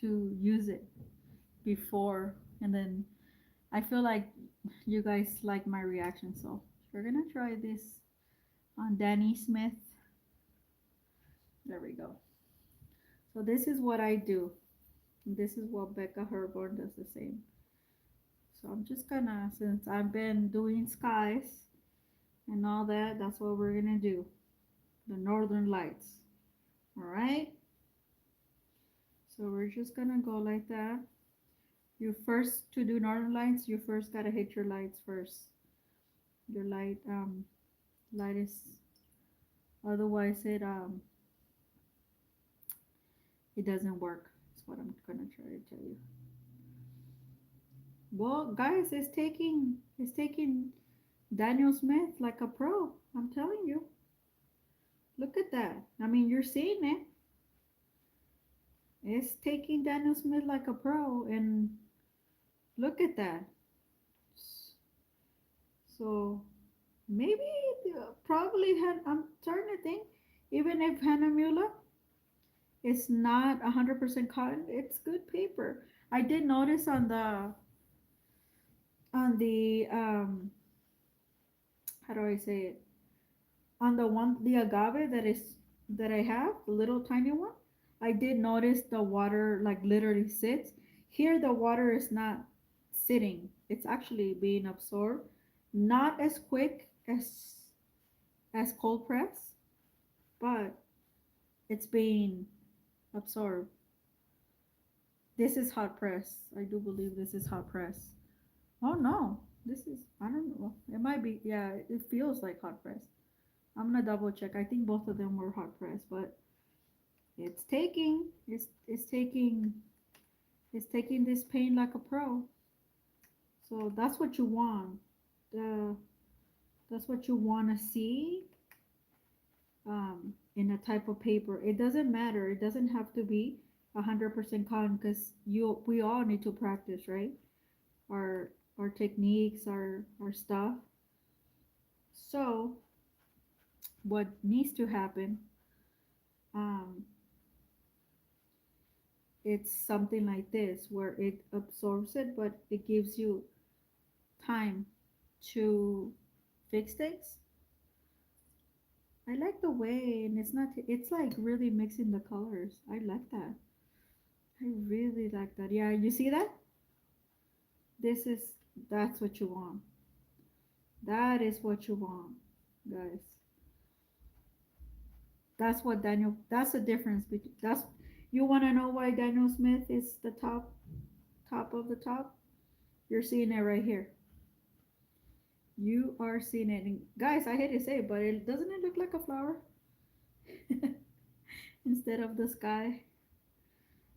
use it before and then I feel like you guys like my reaction. So we're gonna try this on Danny Smith. There we go. So this is what I do. This is what Becca Herborn does the same. So I'm just gonna, since I've been doing skies and all that, that's what we're gonna do. The northern lights. Alright? So we're just gonna go like that. You first, to do northern lights, you first gotta hit your lights first. Your light is, otherwise it doesn't work. That's what I'm gonna try to tell you. Well, guys, it's taking Daniel Smith like a pro. I'm telling you. Look at that. I mean, you're seeing it. It's taking Daniel Smith like a pro, and look at that. So maybe probably I'm starting to think even if Hahnemuhle is not 100% cotton, it's good paper. I did notice on the how do I say it, on the agave that I have, the little tiny one. I did notice the water like literally sits. Here the water is not sitting. It's actually being absorbed. Not as quick as cold press, but it's being absorbed. This is hot press. I do believe this is hot press. Oh no. This is, I don't know. It might be, yeah, it feels like hot press. I'm gonna double check. I think both of them were hot press, but it's taking this paint like a pro. So that's what you want. The that's what you want to see in a type of paper. It doesn't matter. It doesn't have to be 100% cotton because we all need to practice, right? Our techniques, our stuff. So what needs to happen? Um, it's something like this where it absorbs it, but it gives you time to fix things. I like the way, and it's not, it's like really mixing the colors. I like that. I really like that. Yeah, you see that? This is, that's what you want. That is what you want, guys. That's the difference between, you want to know why Daniel Smith is the top of the top? You're seeing it right here. You are seeing it. And guys, I hate to say it, but doesn't it look like a flower? Instead of the sky.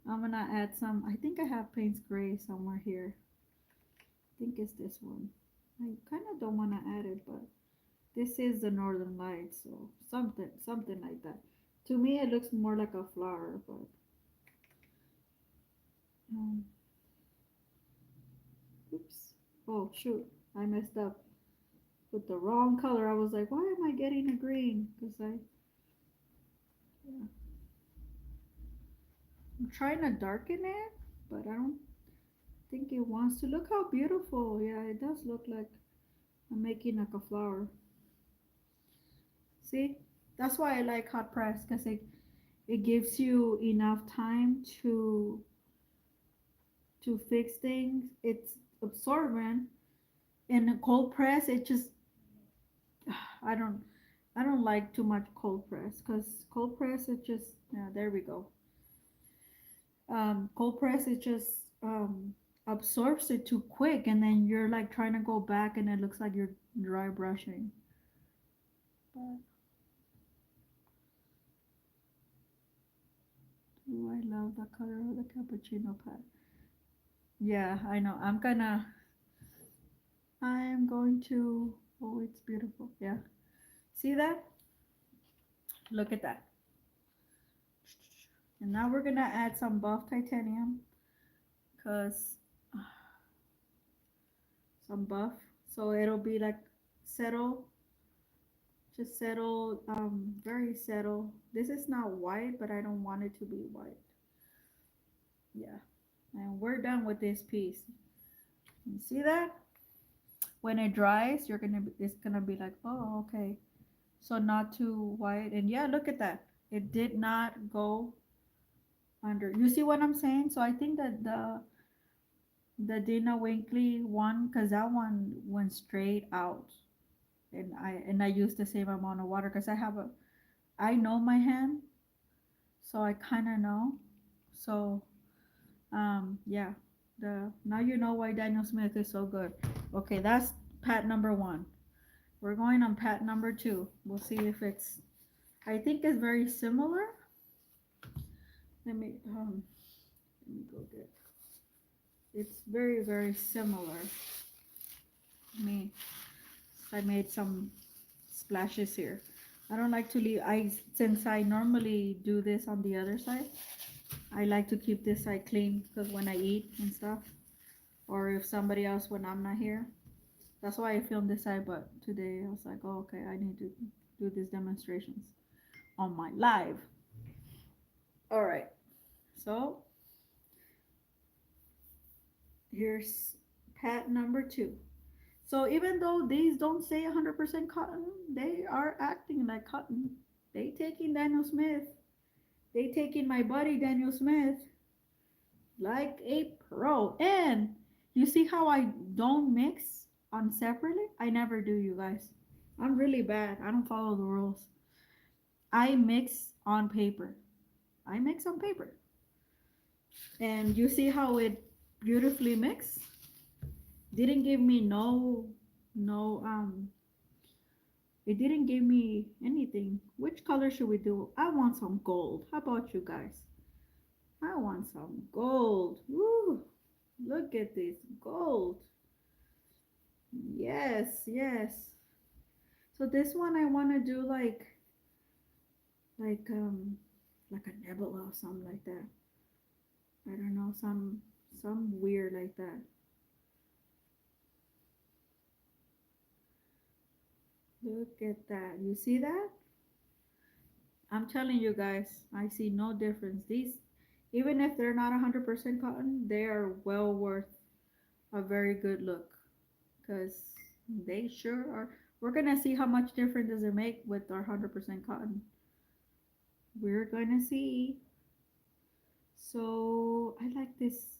I'm gonna add some. I think I have Payne's Gray somewhere here. I think it's this one. I kind of don't want to add it, but this is the Northern Lights, so something like that. To me, it looks more like a flower, but um, oops. Oh shoot, I messed up with the wrong color. I was like, why am I getting a green? Because yeah, I'm trying to darken it, but I don't think it wants to. Look how beautiful. Yeah, it does look like I'm making like a flower. See, that's why I like hot press because it gives you enough time to fix things. It's absorbent. In a cold press, it just I don't I don't like too much cold press because cold press it just, yeah, there we go. Cold press it just absorbs it too quick, and then you're like trying to go back, and it looks like you're dry brushing. But do I love the color of the cappuccino pad? Yeah, I know. I'm going to. Oh, it's beautiful. Yeah. See that? Look at that. And now we're gonna add some buff titanium, cause some buff, so it'll be like settle, just settle, very settle. This is not white, but I don't want it to be white. Yeah, and we're done with this piece. You see that? When it dries, it's gonna be like, oh, okay. So not too white, and yeah, look at that. It did not go under. You see what I'm saying? So I think that the Dina Winkley one, cause that one went straight out, and I used the same amount of water, cause I know my hand, so I kind of know. So yeah, the now you know why Daniel Smith is so good. Okay, that's pat number one. We're going on pat number two. We'll see if it's. I think it's very similar. Let me go get. It's very very similar. Me, I made some splashes here. I don't like to leave. I since I normally do this on the other side. I like to keep this side clean because when I eat and stuff, or if somebody else when I'm not here, that's why I filmed this side. But today I was like, oh, okay, I need to do these demonstrations on my live. All right, so here's pat number 2. So even though these don't say 100% cotton, they are acting like cotton. They taking Daniel Smith. They taking my buddy Daniel Smith like a pro. And you see how I don't mix on separately? I never do, you guys. I'm really bad. I don't follow the rules. I mix on paper. I mix on paper. And you see how it beautifully mixed? Didn't give me no it didn't give me anything. Which color should we do? I want some gold. How about you guys? I want some gold. Woo! Look at this gold. Yes, yes. So this one I want to do like um like a nebula or something like that. I don't know, some weird like that. Look at that. You see that? I'm telling you guys, I see no difference. These, even if they're not 100% cotton, they are well worth a very good look because they sure are. We're gonna see how much difference does it make with our 100% cotton. We're gonna see. So I like this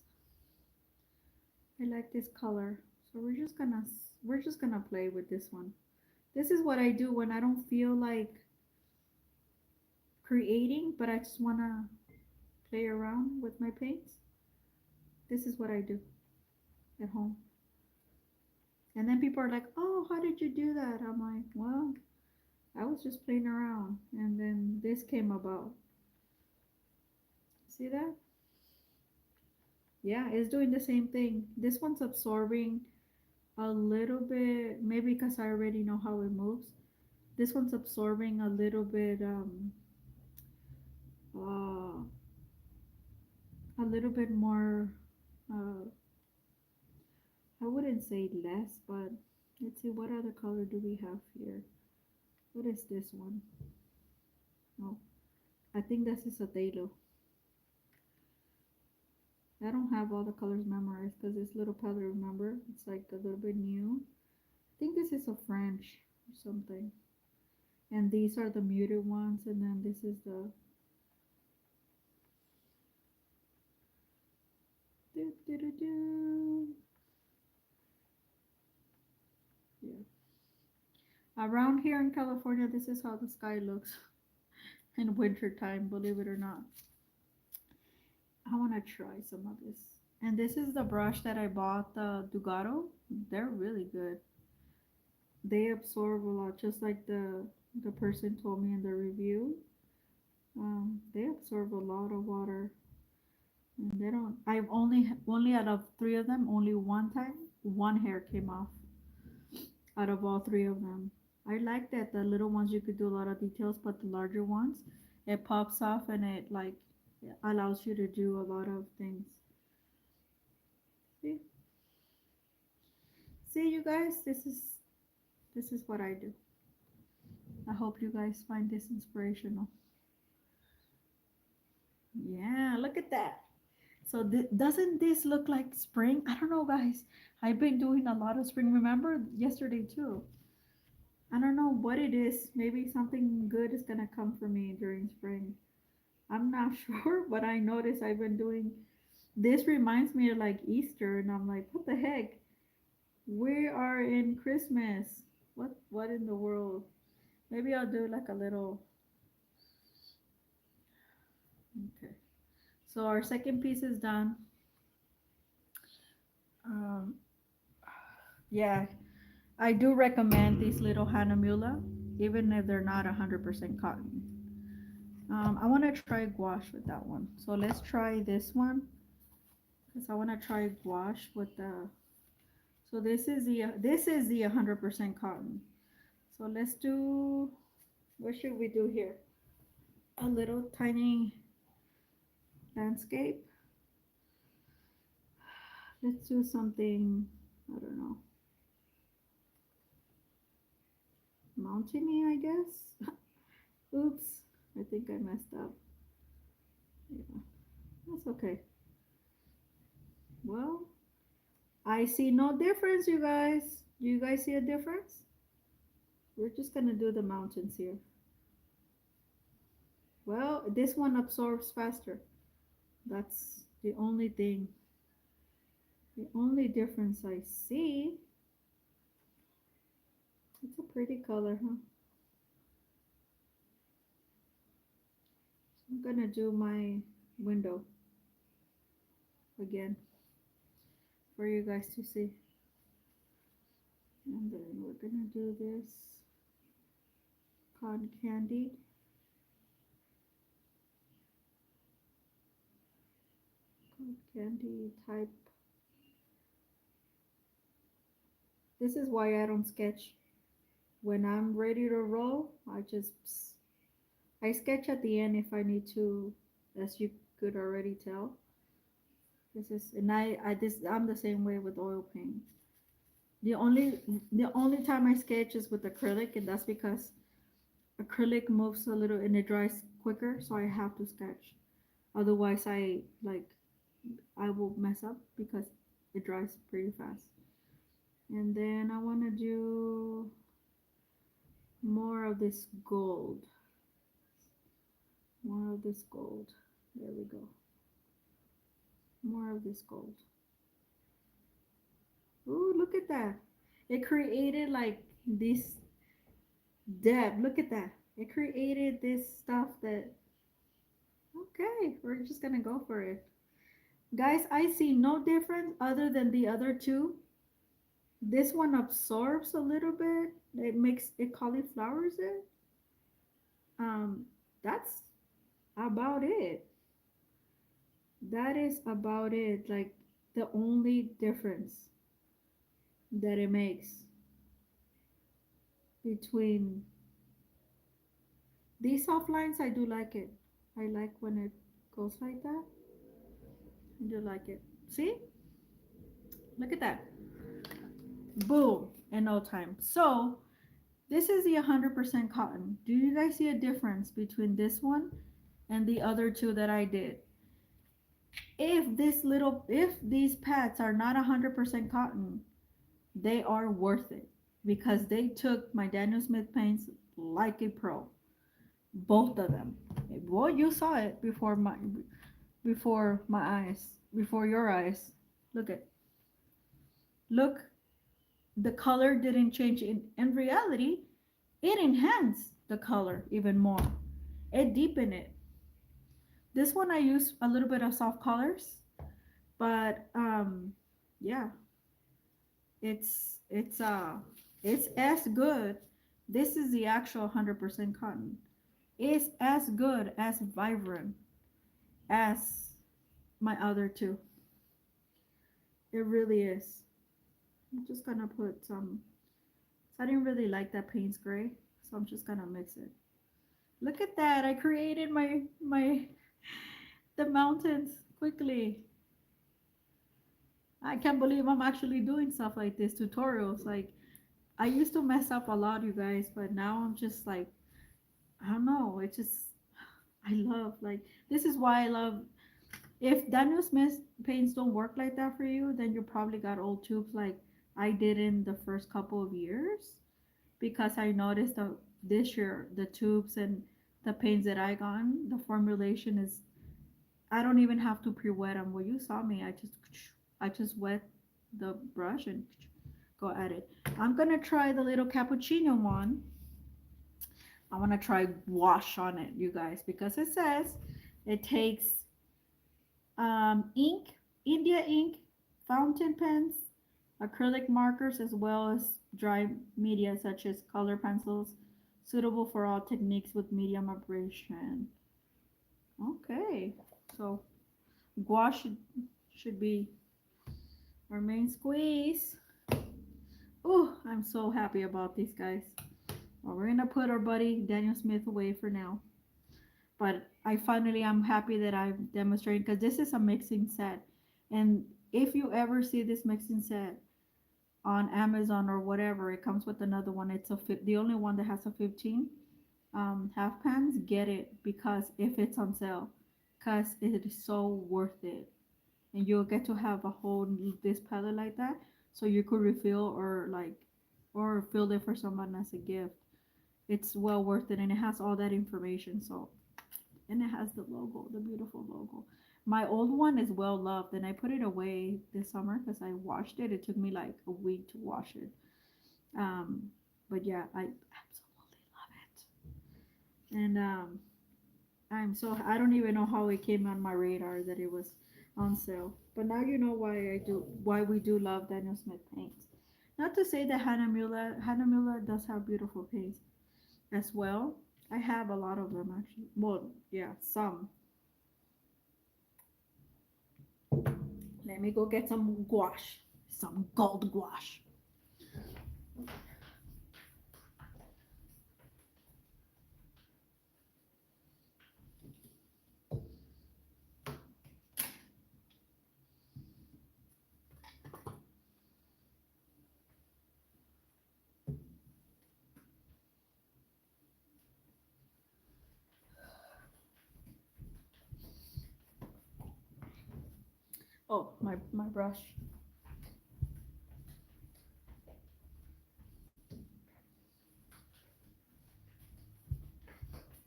color. So we're just gonna play with this one. This is what I do when I don't feel like creating, but I just wanna play around with my paints. This is what I do at home. And then people are like, "Oh, how did you do that?" I'm like, "Well, I was just playing around, and then this came about." See that? Yeah, it's doing the same thing. This one's absorbing a little bit, maybe because I already know how it moves. This one's absorbing a little bit, uh, a little bit more. Uh, I wouldn't say less, but let's see what other color do we have here. What is this one? Oh, I think this is a Dalo. I don't have all the colors memorized because this little palette, remember, it's like a little bit new. I think this is a French or something. And these are the muted ones, and then this is the do, do, do, do. Yeah. Around here in California, this is how the sky looks in winter time, believe it or not. I want to try some of this. And this is the brush that I bought, the Dugato. They're really good. They absorb a lot, just like the person told me in the review. They absorb a lot of water, and they don't. I've only out of 3 of them, only one time one hair came off out of all 3 of them. I like that the little ones you could do a lot of details, but the larger ones, it pops off and it like allows you to do a lot of things. See, see, you guys, this is what I do. I hope you guys find this inspirational. Yeah, look at that. So doesn't this look like spring? I don't know, guys. I've been doing a lot of spring. Remember yesterday too. I don't know what it is. Maybe something good is gonna come for me during spring. I'm not sure, but I noticed I've been doing. This reminds me of like Easter, and I'm like, what the heck? We are in Christmas. What in the world? Maybe I'll do like a little. Okay. So our second piece is done. Um, yeah, I do recommend these little Hahnemuhle, even if they're not 100% cotton. I want to try gouache with that one. So let's try this one because I want to try gouache with the. So this is the 100% cotton. So let's do. What should we do here? A little tiny landscape. Let's do something. I don't know. Mountainy, I guess. Oops. I think I messed up. Yeah, that's okay. Well, I see no difference, you guys. Do you guys see a difference? We're just gonna do the mountains here. Well, this one absorbs faster. That's the only thing. The only difference I see. It's a pretty color, huh? So I'm gonna do my window again for you guys to see. And then we're gonna do this cotton candy. Cotton candy type. This is why I don't sketch. When I'm ready to roll, I sketch at the end if I need to, as you could already tell. This is and I'm the same way with oil paint. The only the only time I sketch is with acrylic, and that's because acrylic moves a little and it dries quicker, so I have to sketch. Otherwise, I will mess up because it dries pretty fast. And then I want to do more of this gold. More of this gold. There we go. More of this gold. Ooh, look at that. It created like this depth. Look at that. It created this stuff that, okay, we're just gonna go for it. Guys, I see no difference other than the other two. This one absorbs a little bit. It cauliflowers it. That's about it. That is about it. Like the only difference that it makes between these soft lines, I do like it. I like when it goes like that. I do like it. See? Look at that. Boom. In no time. So this is the 100% cotton. Do you guys see a difference between this one and the other two that I did? If these pads are not 100% cotton, they are worth it because they took my Daniel Smith paints like a pro. Both of them. Well, you saw it before my eyes, before your eyes. Look at look. The color didn't change. In reality, it enhanced the color even more. It deepened it. This one I used a little bit of soft colors, but yeah, it's it's as good. This is the actual 100% cotton. It's as good as vibrant as my other two. It really is. I'm just gonna put some. So I didn't really like that Payne's gray, so I'm just gonna mix it. Look at that! I created my the mountains quickly. I can't believe I'm actually doing stuff like this tutorials. Like I used to mess up a lot, you guys, but now I'm just like I don't know. It just I love like this is why I love. If Daniel Smith paints don't work like that for you, then you probably got old tubes like I did in the first couple of years because I noticed that this year the tubes and the paints that I got, the formulation is I don't even have to pre-wet them. Well, you saw me. I just wet the brush and go at it. I'm gonna try the little cappuccino one. I want to try wash on it, you guys, because it says it takes ink, India ink, fountain pens, acrylic markers, as well as dry media such as color pencils, suitable for all techniques with medium abrasion. Okay. So gouache should be our main squeeze. Oh, I'm so happy about these guys. Well, we're gonna put our buddy Daniel Smith away for now. But I'm happy that I'm demonstrating because this is a mixing set. And if you ever see this mixing set on Amazon or whatever, it comes with another one. The only one that has a 15 half pans. Get it because if it's on sale, because it is so worth it, and you'll get to have a whole this palette like that, so you could refill or fill it for someone as a gift. It's well worth it, and it has all that information. So and it has the logo, the beautiful logo. My old one is well loved, and I put it away this summer because I washed it. It took me like a week to wash it. Um, but yeah, I absolutely love it. And I don't even know how it came on my radar that it was on sale. But now you know why we do love Daniel Smith paints. Not to say that Hahnemuhle does have beautiful paints as well. I have a lot of them actually. Well, yeah, some. Let me go get some gouache, some gold gouache. Oh, my brush.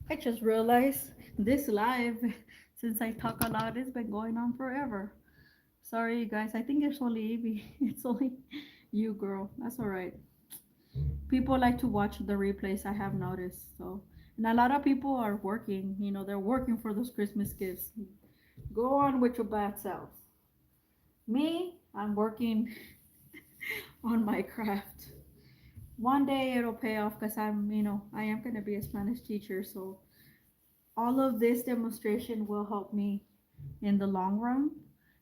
I just realized this live, since I talk a lot, it's been going on forever. Sorry, you guys. I think it's only Evie. It's only you, girl. That's all right. People like to watch the replays. I have noticed. So, and a lot of people are working. They're working for those Christmas gifts. Go on with your bad self. Me, I'm working on my craft. One day it'll pay off because I am gonna be a Spanish teacher. So all of this demonstration will help me in the long run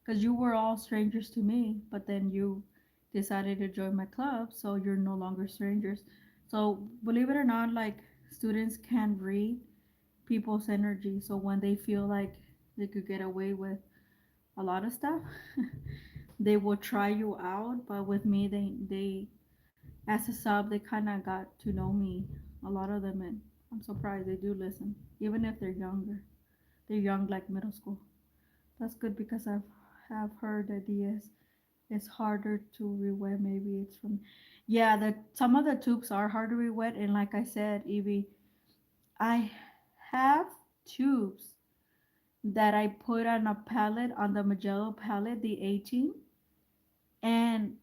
because you were all strangers to me, but then you decided to join my club, so you're no longer strangers. So believe it or not, like students can read people's energy, so when they feel like they could get away with a lot of stuff, they will try you out. But with me, they as a sub, they kind of got to know me, a lot of them, and I'm surprised they do listen, even if they're younger. They're young, like middle school. That's good because have heard that it's harder to re-wet. Maybe it's from, yeah. The some of the tubes are hard to re-wet, and like I said, Evie, I have tubes that I put on a palette on the Magello palette, the 18, and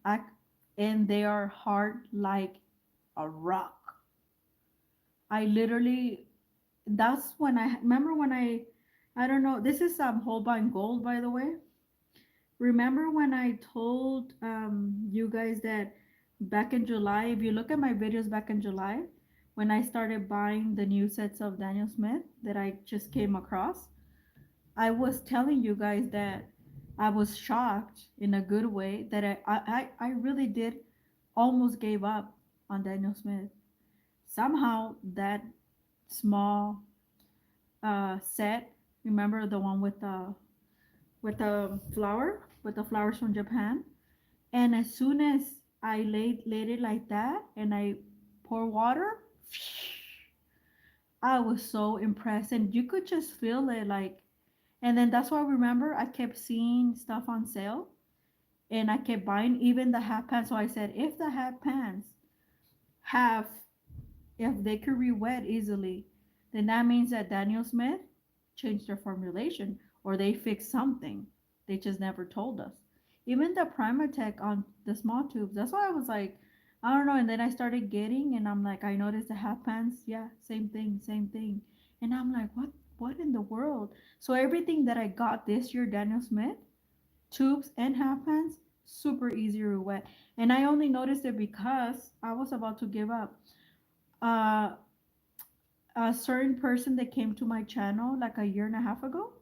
they are hard like a rock. I literally that's when I remember when I don't know. This is Holbein Gold, by the way. Remember when I told you guys that back in July, if you look at my videos back in July, when I started buying the new sets of Daniel Smith that I just came across, I was telling you guys that I was shocked in a good way that I really did almost gave up on Daniel Smith. Somehow that small set, remember the one with the flowers from Japan? And as soon as I laid it like that and I pour water, I was so impressed. And you could just feel it like, and then that's why I remember I kept seeing stuff on sale and I kept buying even the half pants. So I said, if the half pants have, if they could re-wet easily, then that means that Daniel Smith changed their formulation or they fixed something. They just never told us. Even the Primatech on the small tubes. That's why I was like, I don't know. And then I started getting, and I'm like, I noticed the half pants. Yeah, same thing, same thing. And I'm like, what in the world? So everything that I got this year, Daniel Smith, tubes and half pants, super easy to wet. And I only noticed it because I was about to give up. Uh, a certain person that came to my channel like a year and a half ago,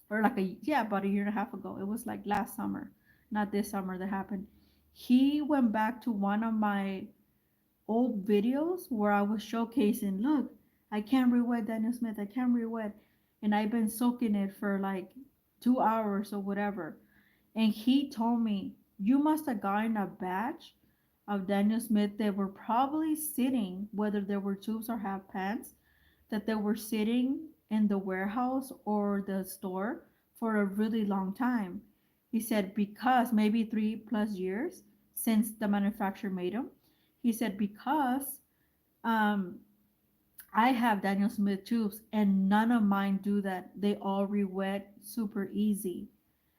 or like yeah, about a year and a half ago. It was like last summer, not this summer that happened. He went back to one of my old videos where I was showcasing, look, I can't rewet Daniel Smith, I can't rewet, and I've been soaking it for like 2 hours or whatever. And he told me, you must have gotten a batch of Daniel Smith that were probably sitting, whether they were tubes or half pans, that they were sitting in the warehouse or the store for a really long time. He said, because maybe 3+ years since the manufacturer made them. He said, because um, I have Daniel Smith tubes and none of mine do that. They all re-wet super easy.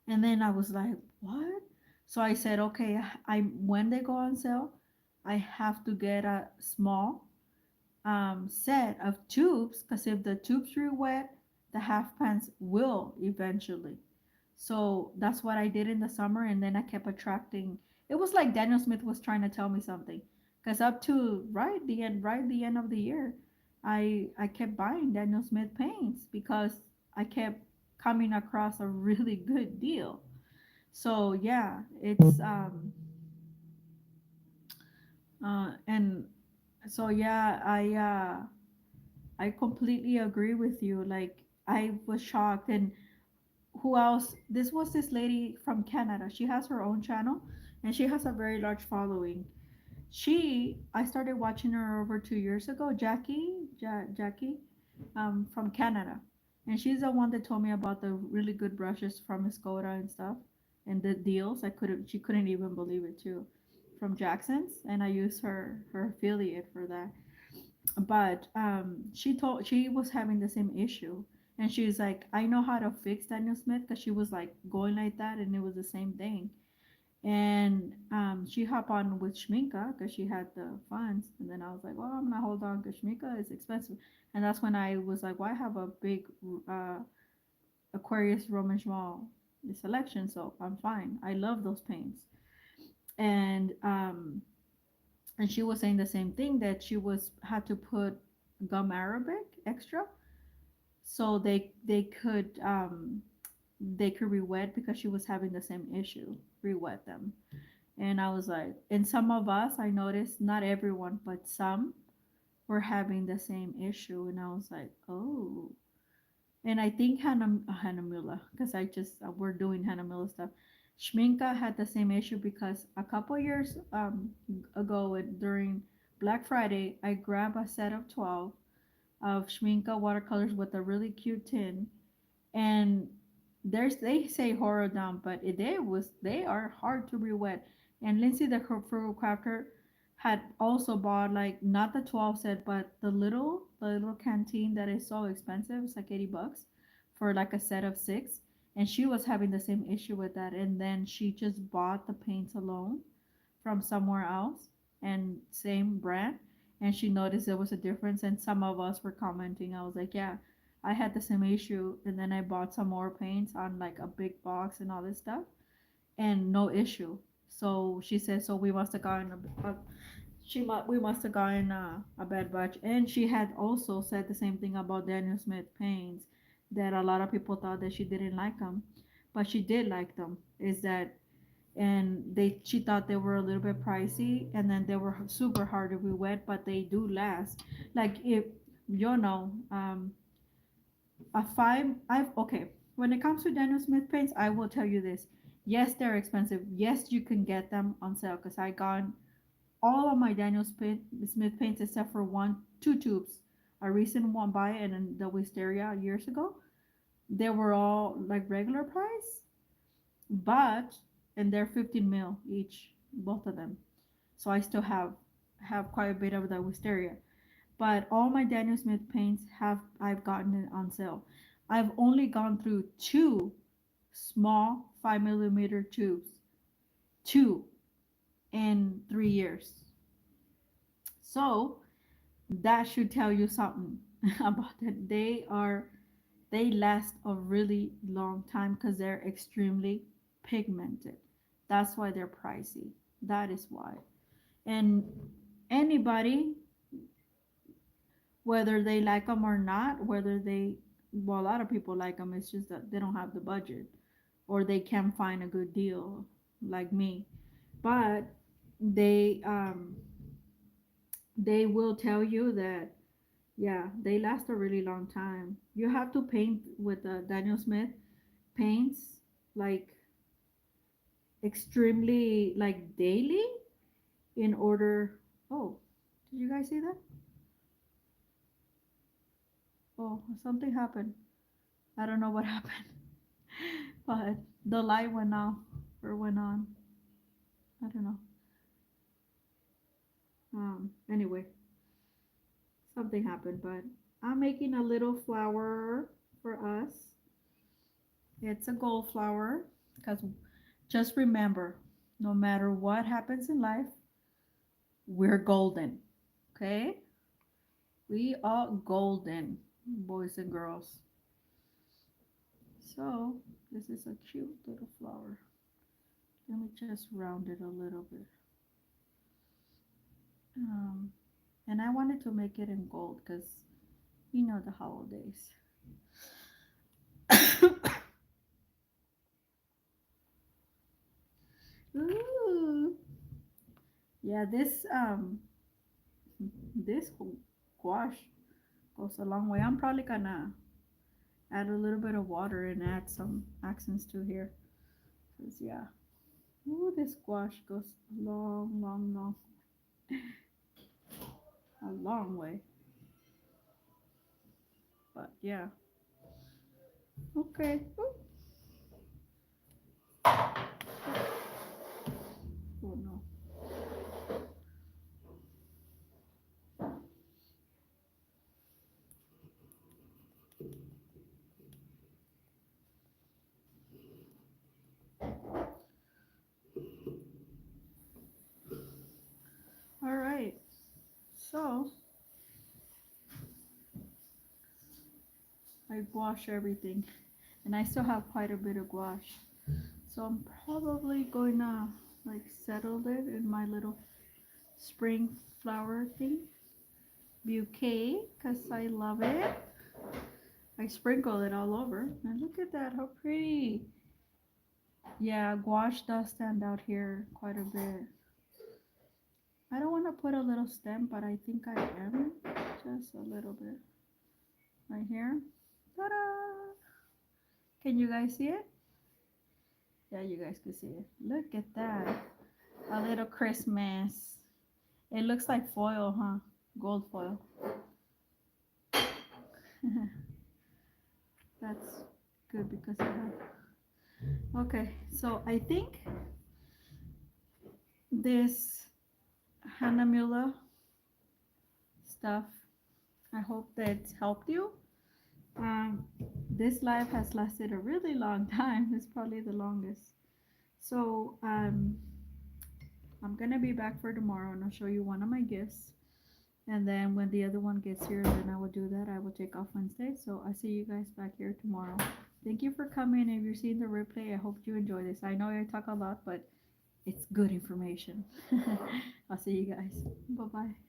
And then I was like, what? So I said, okay, I when they go on sale, I have to get a small set of tubes because if the tubes are wet, the half pants will eventually. So that's what I did in the summer, and then I kept attracting. It was like Daniel Smith was trying to tell me something, because up to right the end of the year, I kept buying Daniel Smith paints because I kept coming across a really good deal. So yeah, it's and so yeah, I completely agree with you. Like I was shocked. And who else? This was this lady from Canada. She has her own channel and she has a very large following. I started watching her over 2 years ago. Jackie, from Canada, and she's the one that told me about the really good brushes from Escoda and stuff, and the deals. She couldn't even believe it too, from Jackson's, and I used her affiliate for that. But she was having the same issue, and she's like, I know how to fix Daniel Smith, because she was like going like that, and it was the same thing. And she hopped on with Schminka because she had the funds, and then I was like, well, I'm gonna hold on because Schminka is expensive. And that's when I was like, well, I have a big uh, Aquarius Roman Schmal selection, so I'm fine. I love those paints. And and she was saying the same thing, that she was had to put gum arabic extra so they could re-wet, because she was having the same issue, re-wet them. And I was like, and some of us, I noticed, not everyone, but some were having the same issue. And I was like, oh. And I think Hahnemuhle, because we're doing Hahnemuhle stuff. Schminka had the same issue because a couple years ago during Black Friday, I grabbed a set of 12 of Schminka watercolors with a really cute tin. And they say horror down, but they are hard to re-wet. And Lindsay the frugal crafter had also bought, like, not the 12 set, but the little canteen that is so expensive. It's like $80 for like a set of six, and she was having the same issue with that. And then she just bought the paints alone from somewhere else, and same brand, and she noticed there was a difference. And some of us were commenting. I was like, yeah, I had the same issue. And then I bought some more paints on like a big box and all this stuff, and no issue. So she said, so we must have gotten we must have gotten a bad batch. And she had also said the same thing about Daniel Smith paints, that a lot of people thought that she didn't like them, but she did like them. Is that and she thought they were a little bit pricey, and then they were super hard to be wet, but they do last. Like, if you know, a five I've okay, when it comes to Daniel Smith paints, I will tell you this. Yes, they're expensive. Yes, you can get them on sale, because I got all of my Smith paints except for two tubes, a recent one buy, and then the Wisteria years ago. They were all like regular price, but and they're 15 mil each, both of them. So I still have quite a bit of the Wisteria. But all my Daniel Smith paints I've gotten it on sale. I've only gone through two small 5 millimeter tubes, two in 3 years. So that should tell you something about that. They last a really long time because they're extremely pigmented. That's why they're pricey. That is why. And anybody whether they like them or not, whether they, well, a lot of people like them, it's just that they don't have the budget or they can't find a good deal like me. But they they will tell you that yeah, they last a really long time. You have to paint with Daniel Smith paints like extremely like daily in order. Oh, did you guys see that? Oh, something happened. I don't know what happened, but the light went off or went on. I don't know. Anyway, something happened, but I'm making a little flower for us. It's a gold flower because just remember, no matter what happens in life, we're golden. Okay? We are golden, boys and girls. So, this is a cute little flower. Let me just round it a little bit. Um, and I wanted to make it in gold because you know the holidays. Ooh. Yeah, this gouache goes a long way. I'm probably gonna add a little bit of water and add some accents to here. Cause yeah, ooh, this gouache goes a long, long, long, a long way. But yeah, okay. Ooh. Oh no. All right. So I gouache everything, and I still have quite a bit of gouache. So I'm probably going to like settle it in my little spring flower thing bouquet because I love it. I sprinkle it all over. And look at that, how pretty. Yeah, gouache does stand out here quite a bit. I don't want to put a little stem, but I think I am. Just a little bit. Right here. Ta-da! Can you guys see it? Yeah, you guys can see it. Look at that. A little Christmas. It looks like foil, huh? Gold foil. That's good because I have. Okay, so I think this Hahnemuhle stuff, I hope that it's helped you. Um, this live has lasted a really long time. It's probably the longest. So I'm gonna be back for tomorrow and I'll show you one of my gifts. And then when the other one gets here, then I will do that. I will take off Wednesday. So I'll see you guys back here tomorrow. Thank you for coming. If you're seeing the replay, I hope you enjoy this. I know I talk a lot, but it's good information. I'll see you guys. Bye bye.